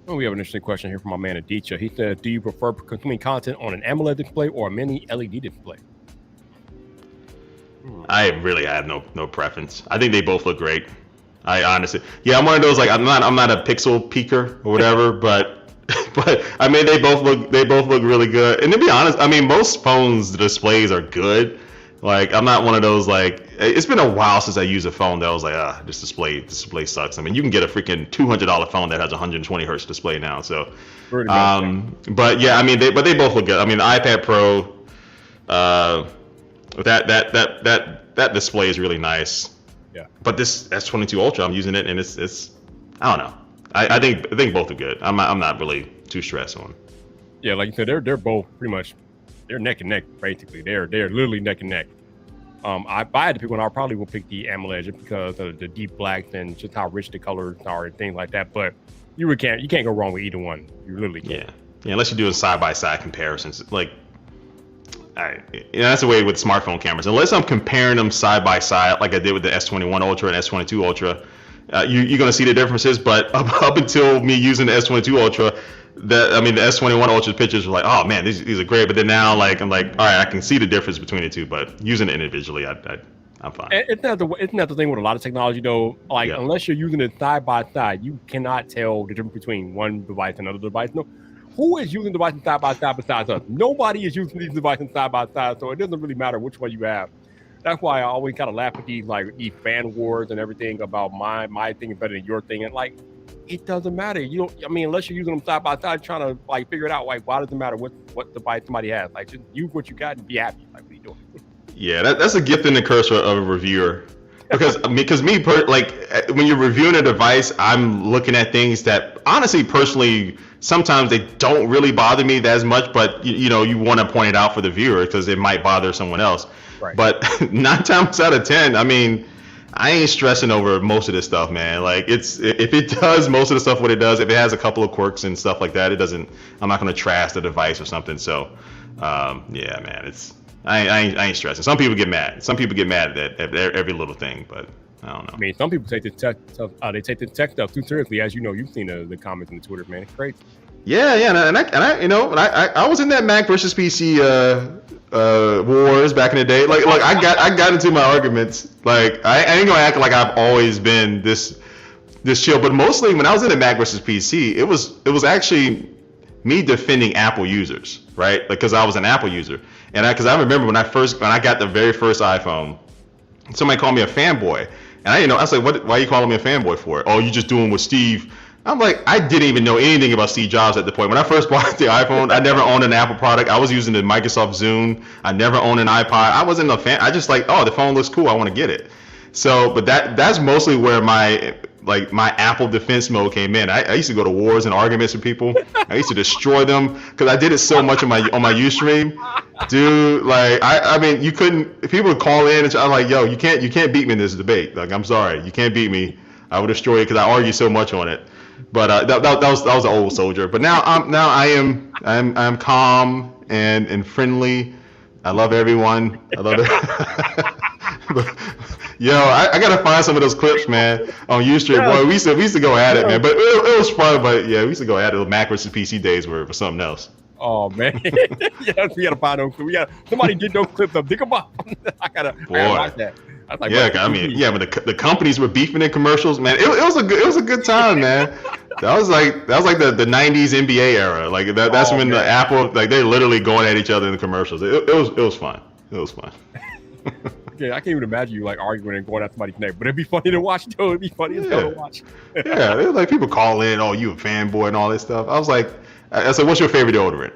Oh, we have an interesting question here from my man Aditya. He said, "Do you prefer consuming content on an AMOLED display or a mini LED display?" I really have no preference. I think they both look great. I honestly, yeah, I'm one of those, like, I'm not a pixel peeker or whatever, but I mean they both look really good. And to be honest, I mean most phones, the displays are good. Like, I'm not one of those, like, it's been a while since I used a phone that was like, this display sucks. I mean, you can get a freaking $200 phone that has 120 hertz display now. So, but yeah, I mean, they both look good. I mean, the iPad Pro, that display is really nice. Yeah. But this S22 Ultra, I'm using it, and it's I don't know. I think both are good. I'm not really too stressed on. Yeah, like you said, they're both pretty much, they're neck and neck basically. They're literally neck and neck. If I had to pick one, I probably would pick the AMOLED just because of the deep blacks and just how rich the colors are and things like that. But you can't go wrong with either one. You literally can't. Yeah, unless you're doing side by side comparisons, like. That's the way with smartphone cameras. Unless I'm comparing them side by side, like I did with the S21 Ultra and S22 Ultra, you're going to see the differences. But up until me using the S22 Ultra, the S21 Ultra pictures were like, oh man, these are great. But then now, like, I'm like, all right, I can see the difference between the two. But using it individually, I'm fine. Isn't that the thing with a lot of technology though? Like, unless you're using it side by side, you cannot tell the difference between one device and another device. No. Who is using devices side by side besides us? Nobody is using these devices side by side, so it doesn't really matter which one you have. That's why I always kind of laugh at these fan wars and everything about my thing is better than your thing, and like it doesn't matter. You don't. I mean, unless you're using them side by side, trying to like figure it out. Like, why does it matter what device somebody has? Like, just use what you got and be happy. Like, what are you doing? Yeah, that's a gift and a curse of a reviewer. Because when you're reviewing a device, I'm looking at things that honestly, personally, sometimes they don't really bother me as much, but you want to point it out for the viewer because it might bother someone else. Right. But 9 times out of 10, I mean, I ain't stressing over most of this stuff, man. Like, if it does most of the stuff what it does, if it has a couple of quirks and stuff like that, I'm not going to trash the device or something. So, yeah, man, I ain't stressing. Some people get mad. Some people get mad at every little thing, but I don't know. I mean, some people take the tech stuff. They take the tech stuff too seriously, as you know. You've seen the comments in the Twitter, man. It's crazy. Yeah, and I was in that Mac versus PC wars back in the day. Like I got into my arguments. Like I ain't gonna act like I've always been this chill, but mostly when I was in the Mac versus PC, it was actually me defending Apple users, right? Like, because I was an Apple user, and because I remember when I got the very first iPhone, somebody called me a fanboy, and I didn't know. I was like, "What? Why are you calling me a fanboy for?" "Oh, you just doing what Steve." I'm like, I didn't even know anything about Steve Jobs at the point. When I first bought the iPhone, I never owned an Apple product. I was using the Microsoft Zune. I never owned an iPod. I wasn't a fan. I just like, oh, the phone looks cool. I want to get it. So, but that's mostly where my Apple defense mode came in. I used to go to wars and arguments with people. I used to destroy them because I did it so much on my Ustream, dude. Like, I mean, you couldn't. People would call in and I'm like, yo, you can't beat me in this debate. Like, I'm sorry, you can't beat me. I would destroy it because I argue so much on it. But that was an old soldier. But now I'm calm and friendly. I love everyone. I love it. Yo, I gotta find some of those clips, man, on Ustream. Boy, we used to go at it, man. But it was fun. But yeah, we used to go at it. The Mac versus PC days were something else. Oh man, yeah, we gotta find those. We got somebody get those clips up. Dig them up. I gotta watch that. I was like, Yeah, I mean, yeah, but the companies were beefing in commercials, man. It was a good time, man. That was like the '90s NBA era. Like that's when the Apple, like, they're literally going at each other in the commercials. It was fun. It was fun. Yeah, I can't even imagine you like arguing and going at somebody's neck, but it'd be funny to watch though. It'd be funny as hell to watch. Yeah, they were like, people call in, oh, you a fanboy and all this stuff. I said, what's your favorite deodorant?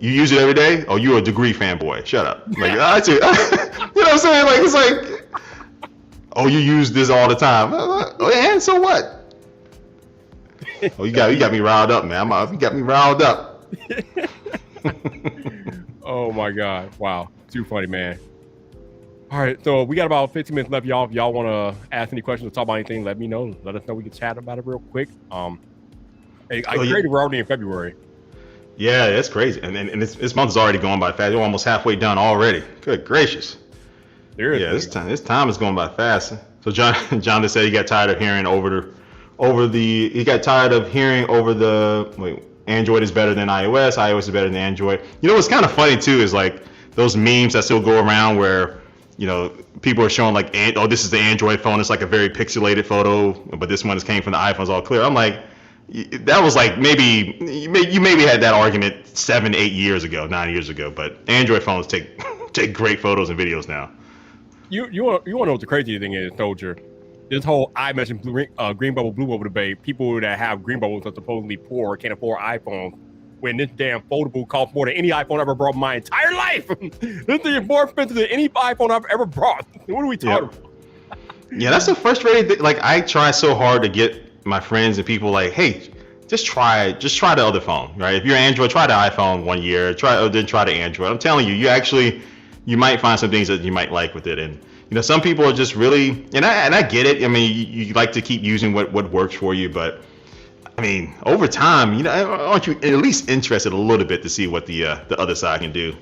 You use it every day? Oh, you're a degree fanboy. Shut up. Like, you know what I'm saying? Like, it's like, oh, you use this all the time. And so what? Oh, you got me riled up, man. You got me riled up. Oh my God! Wow, too funny, man. All right, so we got about 15 minutes left, y'all. If y'all want to ask any questions or talk about anything, let me know. Let us know. We can chat about it real quick. I created we're already in February. Yeah, that's crazy. And this month is already going by fast. We're almost halfway done already. Good gracious. This time is going by fast. So John just said he got tired of hearing Android is better than iOS. iOS is better than Android. You know what's kind of funny too is like those memes that still go around where, you know, people are showing like, oh, this is the Android phone. It's like a very pixelated photo, but this one came from the iPhone's all clear. I'm like, that was like maybe you had that argument 7, 8 years ago, 9 years ago, but Android phones take great photos and videos now. You want to know what the crazy thing is, Soldier? This whole I mentioned green bubble, blue bubble debate. People that have green bubbles are supposedly poor, can't afford iPhones. When this damn foldable costs more than any iPhone I've ever brought in my entire life. This thing is more expensive than any iPhone I've ever brought. What are we talking about? Yeah, that's the frustrating thing. Like, I try so hard to get my friends and people like, hey, just try the other phone, right? If you're Android, try the iPhone 1 year. Then try the Android. I'm telling you, you might find some things that you might like with it. And you know, some people are just really, and I get it. I mean, you like to keep using what works for you, but I mean, over time, you know, aren't you at least interested a little bit to see what the other side can do?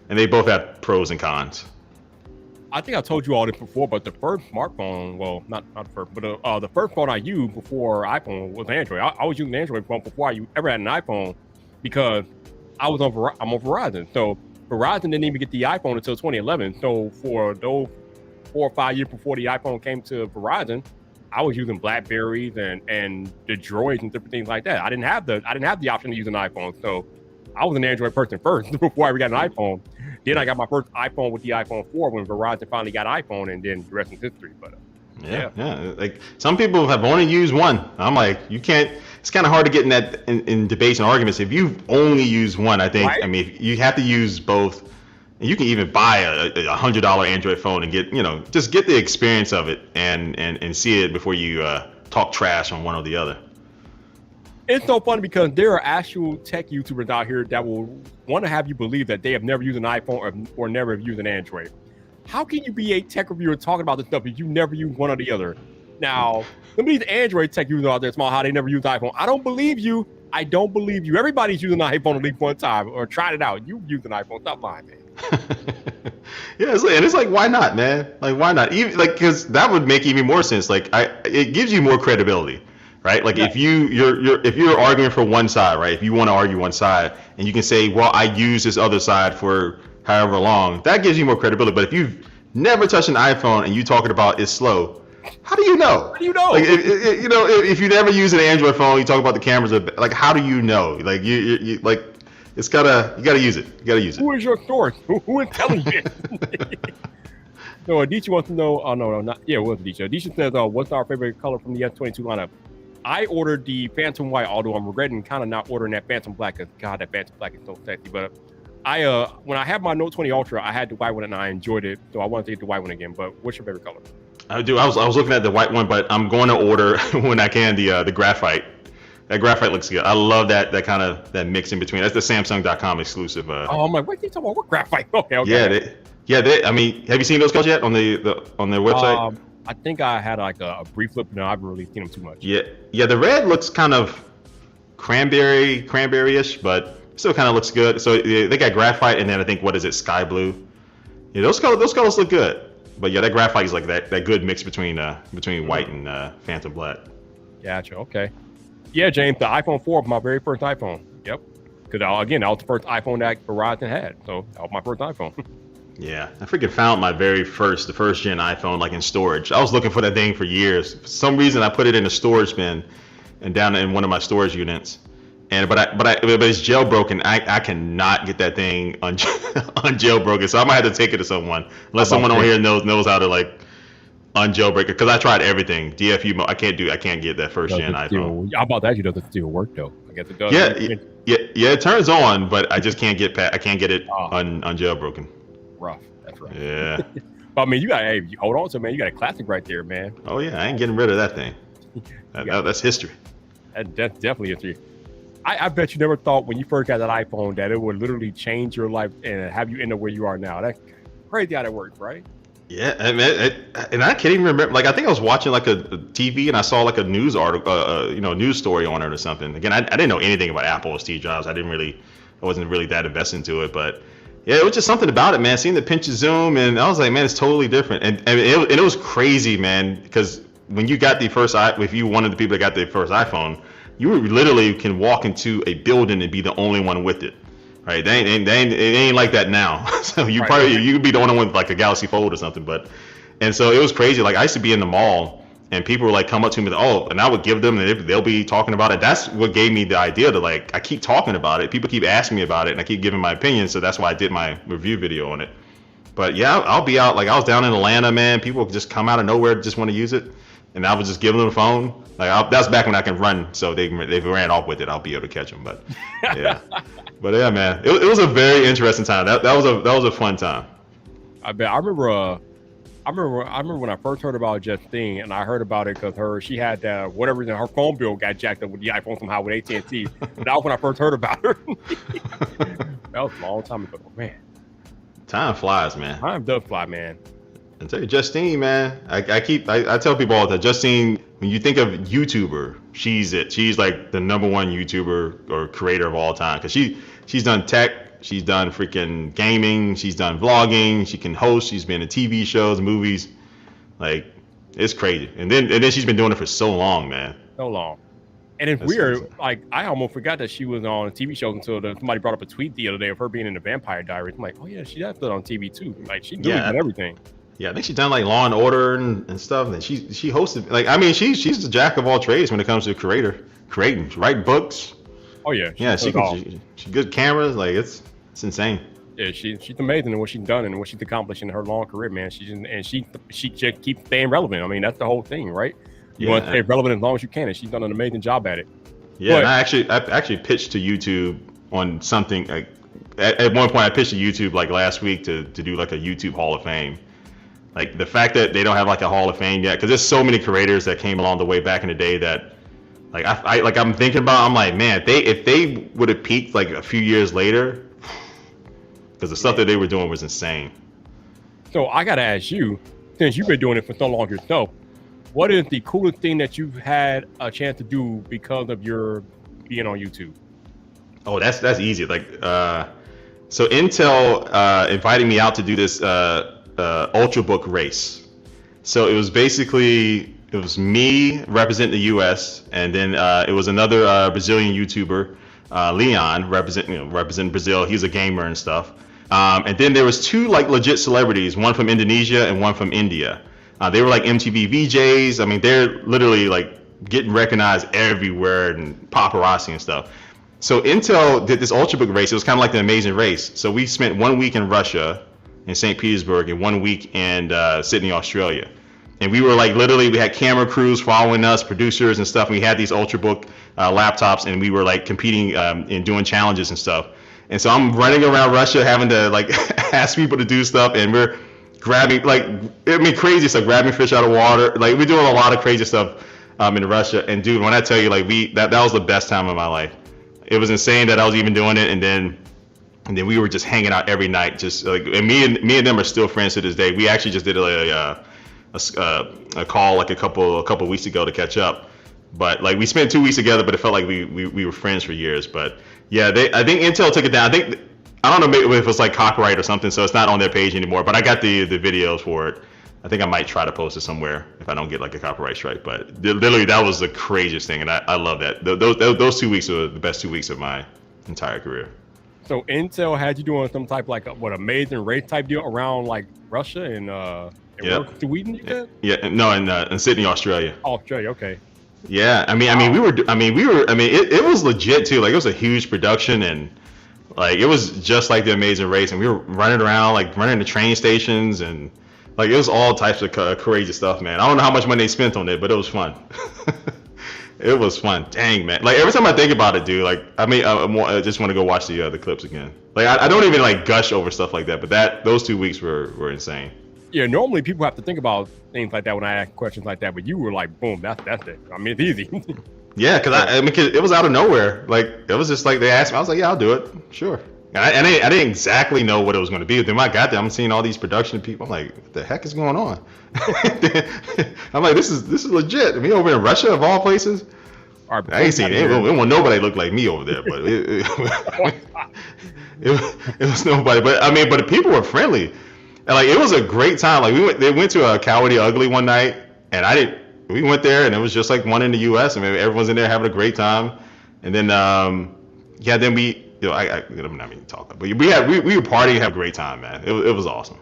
And they both have pros and cons. I think I told you all this before, but the first smartphone, well, not the first, but the first phone I used before iPhone was Android. I was using an Android phone before I ever had an iPhone because I'm on Verizon. So Verizon didn't even get the iPhone until 2011. So for those 4 or 5 years before the iPhone came to Verizon, I was using Blackberries and the Droids and different things like that. I didn't have the option to use an iPhone, so I was an Android person first before I ever got an iPhone. Then I got my first iPhone with the iPhone 4 when Verizon finally got iPhone, and then the rest is history. But yeah. Like some people have only used one. I'm like, you can't. It's kind of hard to get in that in debates and arguments if you've only used one. I think. Right? I mean, you have to use both. And you can even buy a $100 Android phone and just get the experience of it and see it before you talk trash on one or the other. It's so funny because there are actual tech YouTubers out here that will want to have you believe that they have never used an iPhone or never have used an Android. How can you be a tech reviewer talking about this stuff if you never use one or the other? Now, some of these Android tech users out there, small, how they never use iPhone. I don't believe you. Everybody's using an iPhone at least one time or tried it out. You use an iPhone. Stop lying, man. Yeah, it's like, why not, man? Like, why not? Even like, because that would make even more sense. Like, it gives you more credibility, right? Like, if you're arguing for one side, right? If you want to argue one side, and you can say, well, I use this other side for however long, that gives you more credibility. But if you've never touched an iPhone and you talking about it's slow, how do you know? How do you know? Like, if you never use an Android phone, you talk about the cameras. Like, how do you know? Like, you like. You gotta use it. Who is your source? Who is telling you? So Adichie wants to know. Oh no, not yeah. It was Adichie. Adichie says, "What's our favorite color from the S22 lineup?" I ordered the Phantom White, although I'm regretting kind of not ordering that Phantom Black. Cause God, that Phantom Black is so sexy. But when I had my Note 20 Ultra, I had the white one and I enjoyed it, so I wanted to get the white one again. But what's your favorite color? I do. I was looking at the white one, but I'm going to order when I can the graphite. That graphite looks good. I love that kind of that mix in between. That's the Samsung.com exclusive. I'm like, what are you talking about? What graphite? Okay. Yeah. I mean, have you seen those colors yet on their website? I think I had like a brief look. No, I haven't really seen them too much. Yeah. The red looks kind of cranberry-ish, but still kind of looks good. So they got graphite, and then I think sky blue. Yeah, those colors look good. But yeah, that graphite is like that good mix between white and Phantom Black. Gotcha. Okay. Yeah, James, the iPhone 4 was my very first iPhone. Yep. Because again, that was the first iPhone that Verizon had. So that was my first iPhone. Yeah, I freaking found my the first gen iPhone like in storage. I was looking for that thing for years. For some reason, I put it in a storage bin and down in one of my storage units. And but it's jailbroken. I cannot get that thing unjailbroken. So I might have to take it to someone, unless someone on here knows how to like unjailbreak it. Because I tried everything. DFU, I can't get that first gen iPhone. How about that? You does it still work though? I guess it does. Yeah. It turns on, but I just can't get it unjailbroken. Rough. That's right. Yeah. But I mean, you hold on to it, man. You got a classic right there, man. Oh yeah, I ain't getting rid of that thing. That's history. That's definitely history. I bet you never thought when you first got that iPhone that it would literally change your life and have you end up where you are now. That's crazy how that works, right? Yeah, and I can't even remember. Like, I think I was watching like a TV and I saw like a news article, news story on it or something. Again, I didn't know anything about Apple or Steve Jobs. I wasn't really that invested into it, but yeah, it was just something about it, man. Seeing the pinch and zoom, and I was like, man, it's totally different. And it was crazy, man, because when you got if you one of the people that got the first iPhone, you literally can walk into a building and be the only one with it, right? It ain't like that now. So you could be the only one with like a Galaxy Fold or something. And so it was crazy. Like I used to be in the mall and people would like come up to me, and I would give them, and they'll be talking about it. That's what gave me the idea to like, I keep talking about it. People keep asking me about it, and I keep giving my opinion. So that's why I did my review video on it. But yeah, I'll be out. Like I was down in Atlanta, man. People just come out of nowhere, just want to use it, and I was just giving them the phone. Like that's back when I can run. So they ran off with it. I'll be able to catch them. But yeah, man, it was a very interesting time. That was a fun time. I bet. I remember when I first heard about Justine, and I heard about it because she had that whatever, her phone bill got jacked up with the iPhone somehow with AT&T. But that was when I first heard about her. That was a long time ago, man. Time flies, man. Time does fly, man. I tell you, Justine, man. I tell people all that Justine, when you think of YouTuber, she's it. She's like the number one YouTuber or creator of all time because she's done tech. She's done freaking gaming. She's done vlogging. She can host. She's been in TV shows, movies. Like, it's crazy. And then she's been doing it for so long, man. So long. And it's weird. Crazy. Like, I almost forgot that she was on TV shows until somebody brought up a tweet the other day of her being in the Vampire Diaries. I'm like, oh yeah, she has been on TV too. Like, she done everything. Yeah, I think she's done like Law and Order and stuff. And she hosted. Like, I mean, she's the jack of all trades when it comes to creating, write books. Oh yeah. She's good cameras. Like it's insane. Yeah, she's amazing in what she's done and what she's accomplished in her long career, man. She just keeps staying relevant. I mean, that's the whole thing, right? You want to stay relevant as long as you can, and she's done an amazing job at it. Yeah, and I actually pitched to YouTube on something. Like, at one point, I pitched to YouTube like last week to do like a YouTube Hall of Fame. Like the fact that they don't have like a Hall of Fame yet, because there's so many creators that came along the way back in the day that, like I'm thinking about. I'm like, man, if they would have peaked like a few years later, because the stuff that they were doing was insane. So I gotta ask you, since you've been doing it for so long yourself, what is the coolest thing that you've had a chance to do because of your being on YouTube? Oh, that's easy. Like, so Intel invited me out to do this Ultrabook race. So it was me representing the U.S. and then it was another Brazilian YouTuber, Leon, representing Brazil. He's a gamer and stuff. And then there was two like legit celebrities, one from Indonesia and one from India. They were like MTV VJs. I mean, they're literally like getting recognized everywhere and paparazzi and stuff. So Intel did this Ultrabook race. It was kind of like the Amazing Race. So we spent 1 week in Russia, in St. Petersburg, and 1 week in Sydney, Australia. And we were like, literally, we had camera crews following us, producers and stuff. And we had these Ultrabook laptops, and we were like competing and doing challenges and stuff. And so I'm running around Russia having to like ask people to do stuff, and we're grabbing crazy stuff, grabbing fish out of water. Like we're doing a lot of crazy stuff in Russia. And dude, when I tell you, like that was the best time of my life. It was insane that I was even doing it, and then we were just hanging out every night, just like, and me and them are still friends to this day. We actually just did a call like a couple weeks ago to catch up. But like we spent 2 weeks together, but it felt like we were friends for years. But yeah, I think Intel took it down. I don't know maybe if it's like copyright or something, so it's not on their page anymore. But I got the videos for it. I think I might try to post it somewhere if I don't get like a copyright strike. But literally, that was the craziest thing, and I love that. Those 2 weeks were the best 2 weeks of my entire career. So Intel had you doing some type like Amazing Race type deal around like Russia and Sweden, you said? Yeah, no, in Sydney, Australia. Australia, okay. Yeah, it was legit too. Like, it was a huge production, and like, it was just like the Amazing Race, and we were running around, like running to train stations, and like, it was all types of crazy stuff, man. I don't know how much money they spent on it, but it was fun. It was fun. Dang, man. Like, every time I think about it, dude, like, I just want to go watch the clips again. Like, I don't even like gush over stuff like that, but those 2 weeks were insane. Yeah, normally people have to think about things like that when I ask questions like that, but you were like, boom, that's it. I mean, it's easy. Yeah, because it was out of nowhere. Like, it was just like, they asked me, I was like, yeah, I'll do it, sure. And I didn't exactly know what it was going to be. Then when I got there, I'm seeing all these production people. I'm like, what the heck is going on? I'm like, this is legit. I mean, over in Russia, of all places. I ain't seen it. It wasn't nobody look like me over there, but it was nobody. But I mean, but the people were friendly, and like, it was a great time. Like, they went to a Coyote Ugly one night, and we went there, and it was just like one in the U.S. I mean, everyone's in there having a great time, and then then we. I'm not even talking, but we were partying, have a great time, man. It was awesome.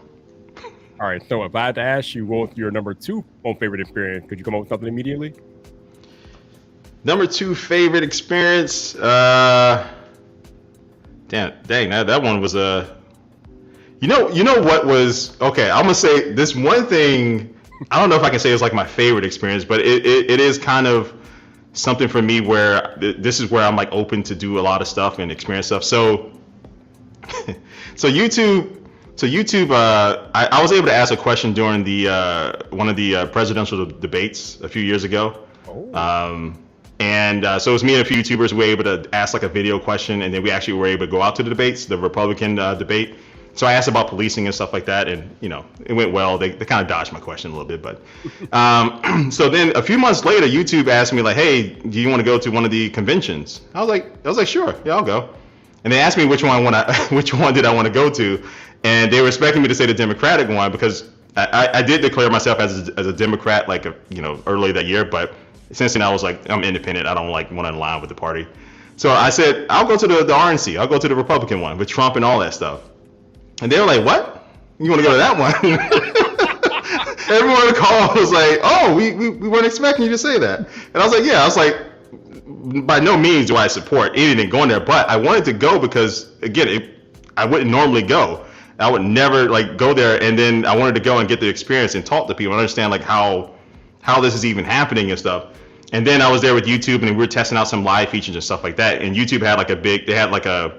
All right, so if I had to ask you what your number 2 most favorite experience, could you come up with something immediately? Number 2 favorite experience, dang, that one was you know what was okay. I'm gonna say this one thing. I don't know if I can say it's like my favorite experience, but it is kind of something for me where this is where I'm like open to do a lot of stuff and experience stuff. So YouTube, I was able to ask a question during the one of the presidential debates a few years ago. So it was me and a few YouTubers who were able to ask like a video question, and then we actually were able to go out to the debates, the Republican debate. So I asked about policing and stuff like that, and it went well. They kind of dodged my question a little bit, but so then a few months later, YouTube asked me like, "Hey, do you want to go to one of the conventions?" I was like, "Sure, yeah, I'll go." And they asked me which one did I want to go to, and they were expecting me to say the Democratic one because I did declare myself as a Democrat like early that year, but since then I was like, I'm independent. I don't like want to align with the party. So I said, I'll go to the RNC. I'll go to the Republican one with Trump and all that stuff. And they were like, what? You want to go to that one? Everyone on the call was like, oh, we weren't expecting you to say that. And I was like, yeah. I was like, by no means do I support anything going there, but I wanted to go because, again, I wouldn't normally go. I would never like go there, and then I wanted to go and get the experience and talk to people and understand like how this is even happening and stuff. And then I was there with YouTube, and we were testing out some live features and stuff like that. And YouTube had like they had like a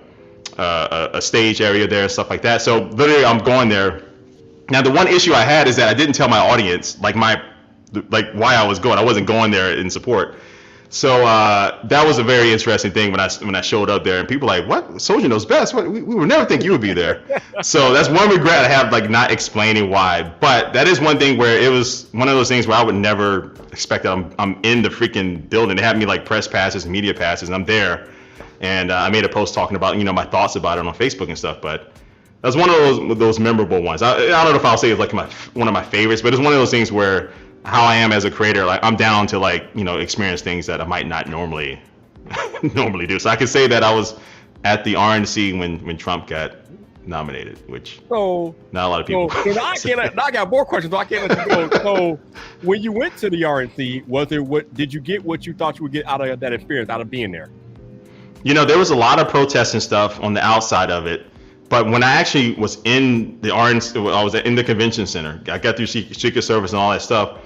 stage area there and stuff like that. So literally I'm going there. Now the one issue I had is that I didn't tell my audience like why I was going. I wasn't going there in support. So that was a very interesting thing when I showed up there, and people were like, what? Soldier knows best. What? We would never think you would be there. So that's one regret I have, like not explaining why. But that is one thing where it was one of those things where I would never expect that I'm in the freaking building. They had me like press passes and media passes, and I'm there. And I made a post talking about my thoughts about it on Facebook and stuff. But that's one of those memorable ones. I don't know if I'll say it's like one of my favorites, but it's one of those things where how I am as a creator, like I'm down to like experience things that I might not normally do. So I can say that I was at the RNC when Trump got nominated, which not a lot of people. I got more questions. So I can't let you go. So when you went to the RNC, did you get what you thought you would get out of that experience, out of being there? There was a lot of protests and stuff on the outside of it. But when I actually was in the RNC, I was in the convention center. I got through Secret Service and all that stuff.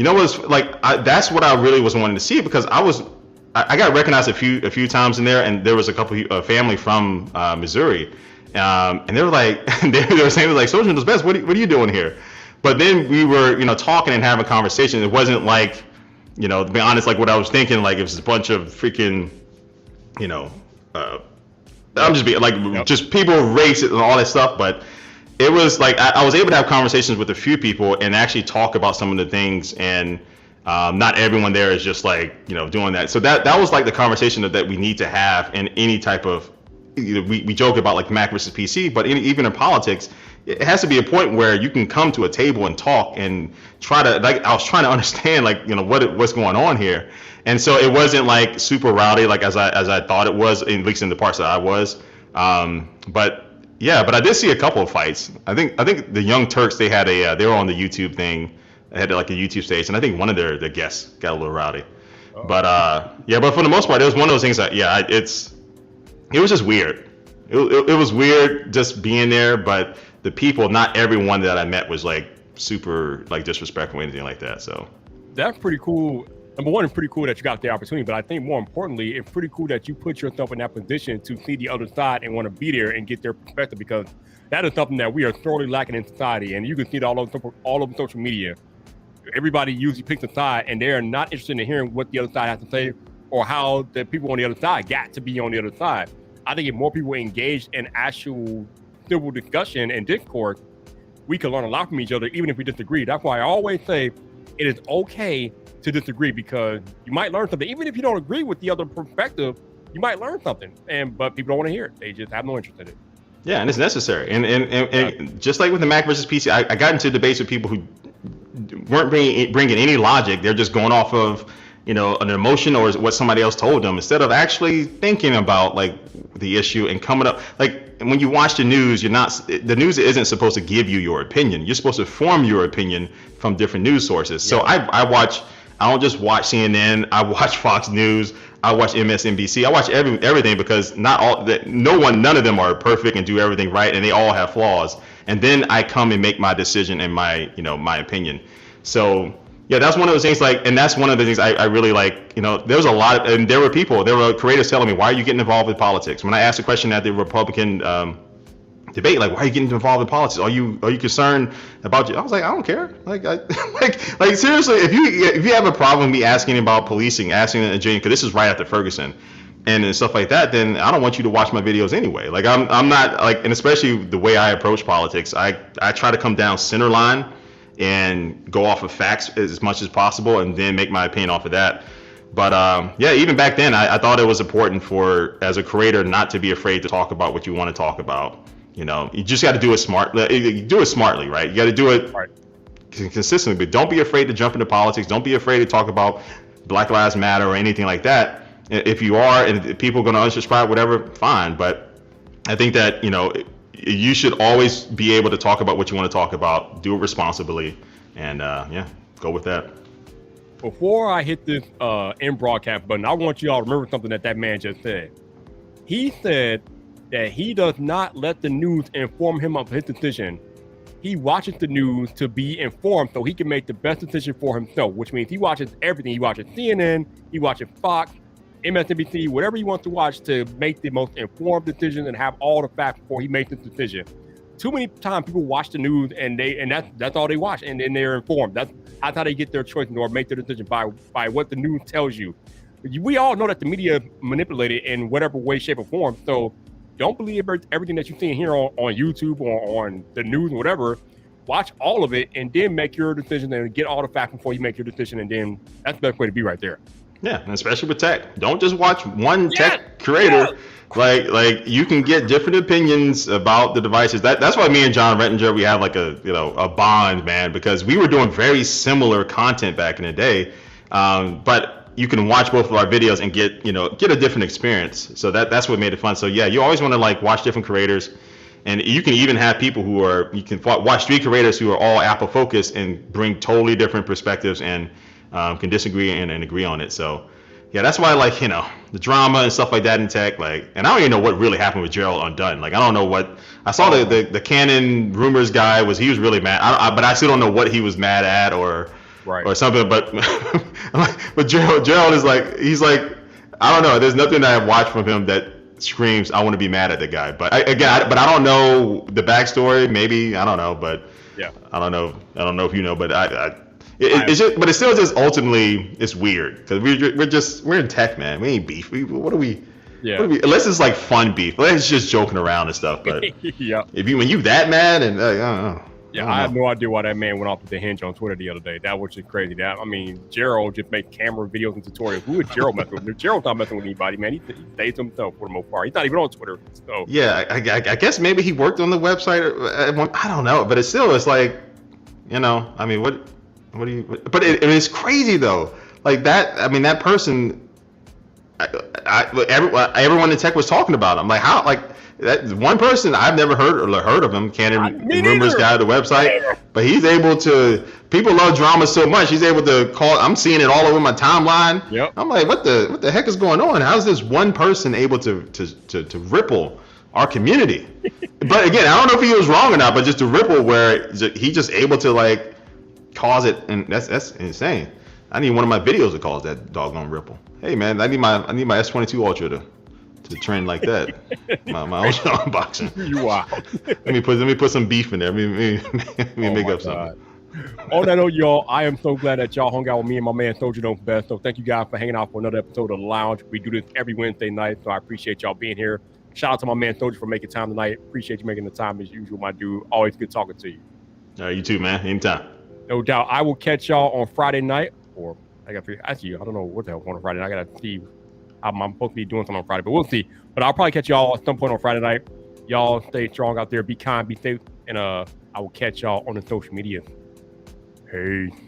What's like? That's what I really was wanting to see, because I got recognized a few times in there, and there was a couple family from Missouri, and they were like, they were saying like, "Soldier knows best. What are you doing here?" But then we were talking and having a conversation. It wasn't like, to be honest, like what I was thinking. Like it was a bunch of freaking, I'm just being like just people racist and all that stuff, but. It was like I was able to have conversations with a few people and actually talk about some of the things, and not everyone there is just like doing that. So that was like the conversation that we need to have in any type of we joke about like Mac versus PC, but even in politics, it has to be a point where you can come to a table and talk and try to, like, I was trying to understand, like, what's going on here. And so it wasn't like super rowdy, like as I thought it was, at least in the parts that I was. But yeah, but I did see a couple of fights. I think the Young Turks, they were on the YouTube thing. They had like a YouTube stage, and I think one of their guests got a little rowdy. Oh. But yeah, but for the most part, it was one of those things that it was just weird. It was weird just being there, but the people, not everyone that I met was like super like disrespectful or anything like that. So that's pretty cool. Number one, it's pretty cool that you got the opportunity, but I think more importantly, it's pretty cool that you put yourself in that position to see the other side and want to be there and get their perspective, because that is something that we are thoroughly lacking in society. And you can see it all over social media. Everybody usually picks a side, and they're not interested in hearing what the other side has to say or how the people on the other side got to be on the other side. I think if more people engaged in actual civil discussion and discourse, we can learn a lot from each other, even if we disagree. That's why I always say it is okay to disagree, because you might learn something. Even if you don't agree with the other perspective, you might learn something. But people don't want to hear it. They just have no interest in it. Yeah, and it's necessary. And just like with the Mac versus PC, I got into debates with people who weren't bringing any logic. They're just going off of an emotion or what somebody else told them, instead of actually thinking about like the issue and coming up. Like when you watch the news, the news isn't supposed to give you your opinion. You're supposed to form your opinion from different news sources. So I don't just watch CNN. I watch Fox News. I watch MSNBC. I watch everything, because none of them are perfect and do everything right, and they all have flaws. And then I come and make my decision and my opinion. So yeah, that's one of those things. And that's one of the things I really like. There was a lot and there were creators telling me, why are you getting involved with politics? When I asked a question at the Republican debate, like, why are you getting involved in politics? Are you concerned about you? I was like, I don't care. Like seriously, if you have a problem with me asking about policing, asking the Virginia, because this is right after Ferguson and stuff like that, then I don't want you to watch my videos anyway. Like I'm not like, and especially the way I approach politics, I try to come down center line and go off of facts as much as possible, and then make my opinion off of that. But yeah, even back then, I thought it was important as a creator, not to be afraid to talk about what you want to talk about. You just got to do it smartly, right? You got to do it consistently, but don't be afraid to jump into politics. Don't be afraid to talk about Black Lives Matter or anything like that. If you are, and if people are going to unsubscribe, whatever, fine. But I think that, you should always be able to talk about what you want to talk about, do it responsibly, and go with that. Before I hit this end broadcast button, I want you all to remember something that man just said. He said that he does not let the news inform him of his decision. He watches the news to be informed so he can make the best decision for himself, which means he watches everything. He watches CNN, he watches Fox, MSNBC, whatever he wants to watch to make the most informed decision and have all the facts before he makes the decision. Too many times people watch the news and that's all they watch, and then they're informed. That's how they get their choice or make their decision, by what the news tells you. We all know that the media manipulated in whatever way, shape, or form. So don't believe everything that you see here on YouTube or on the news or whatever. Watch all of it and then make your decision and get all the facts before you make your decision. And then that's the best way to be right there. Yeah, and especially with tech. Don't just watch one tech creator. Yeah. Like you can get different opinions about the devices. That's why me and John Rettinger, we have like a bond, man, because we were doing very similar content back in the day. But you can watch both of our videos and get a different experience. So that's what made it fun. So yeah, you always want to like watch different creators, and you can even have people you can watch 3 creators who are all Apple focused and bring totally different perspectives and can disagree and agree on it. So yeah, that's why I like the drama and stuff like that in tech. Like, and I don't even know what really happened with Gerald Undone. Like, I don't know what I saw. The Canon rumors guy he was really mad. But I still don't know what he was mad at or something. But but Gerald is like, he's like, I don't know. There's nothing that I've watched from him that screams I want to be mad at the guy. But I don't know the backstory. Maybe I don't know. But yeah, I don't know if you know. But but it's still just ultimately it's weird because we're in tech, man. We ain't beef. What are we? Yeah. Unless it's like fun beef. Unless it's just joking around and stuff. But yeah. When you that mad and I don't know. Yeah, don't I had know. no idea why that man went off the hinge on Twitter the other day. That was just crazy. That I mean, Gerald just make camera videos and tutorials. Who is Gerald messing with? Gerald's not messing with anybody, man. He stays to himself for the most part. He's not even on Twitter. So Yeah, I guess maybe he worked on the website. I don't know, but it's like, you know, I mean, what do you? But it's crazy though. Like that. I mean, that person. Everyone in tech was talking about him. Like how? Like that one person I've never heard of him. Can't even rumors guy of the website, but he's able to. People love drama so much. He's able to call. I'm seeing it all over my timeline. Yep. I'm like, what the heck is going on? How's this one person able to ripple our community? But again, I don't know if he was wrong or not, but just a ripple where he just able to like cause it, and that's insane. I need one of my videos to cause that doggone ripple. Hey man, I need my S22 Ultra to trend like that. my Ultra unboxing. You wild. let me put some beef in there. Let me make up something. On that note, y'all, I am so glad that y'all hung out with me and my man Soldier Knows Best. So thank you guys for hanging out for another episode of The Lounge. We do this every Wednesday night, so I appreciate y'all being here. Shout out to my man Soldier for making time tonight. Appreciate you making the time as usual, my dude. Always good talking to you. All right, you too, man. Anytime. No doubt. I will catch y'all on Friday night, or I don't know what the hell on Friday. I gotta see. I'm supposed to be doing something on Friday, but we'll see. But I'll probably catch y'all at some point on Friday night. Y'all stay strong out there. Be kind, be safe, and I will catch y'all on the social media. Hey.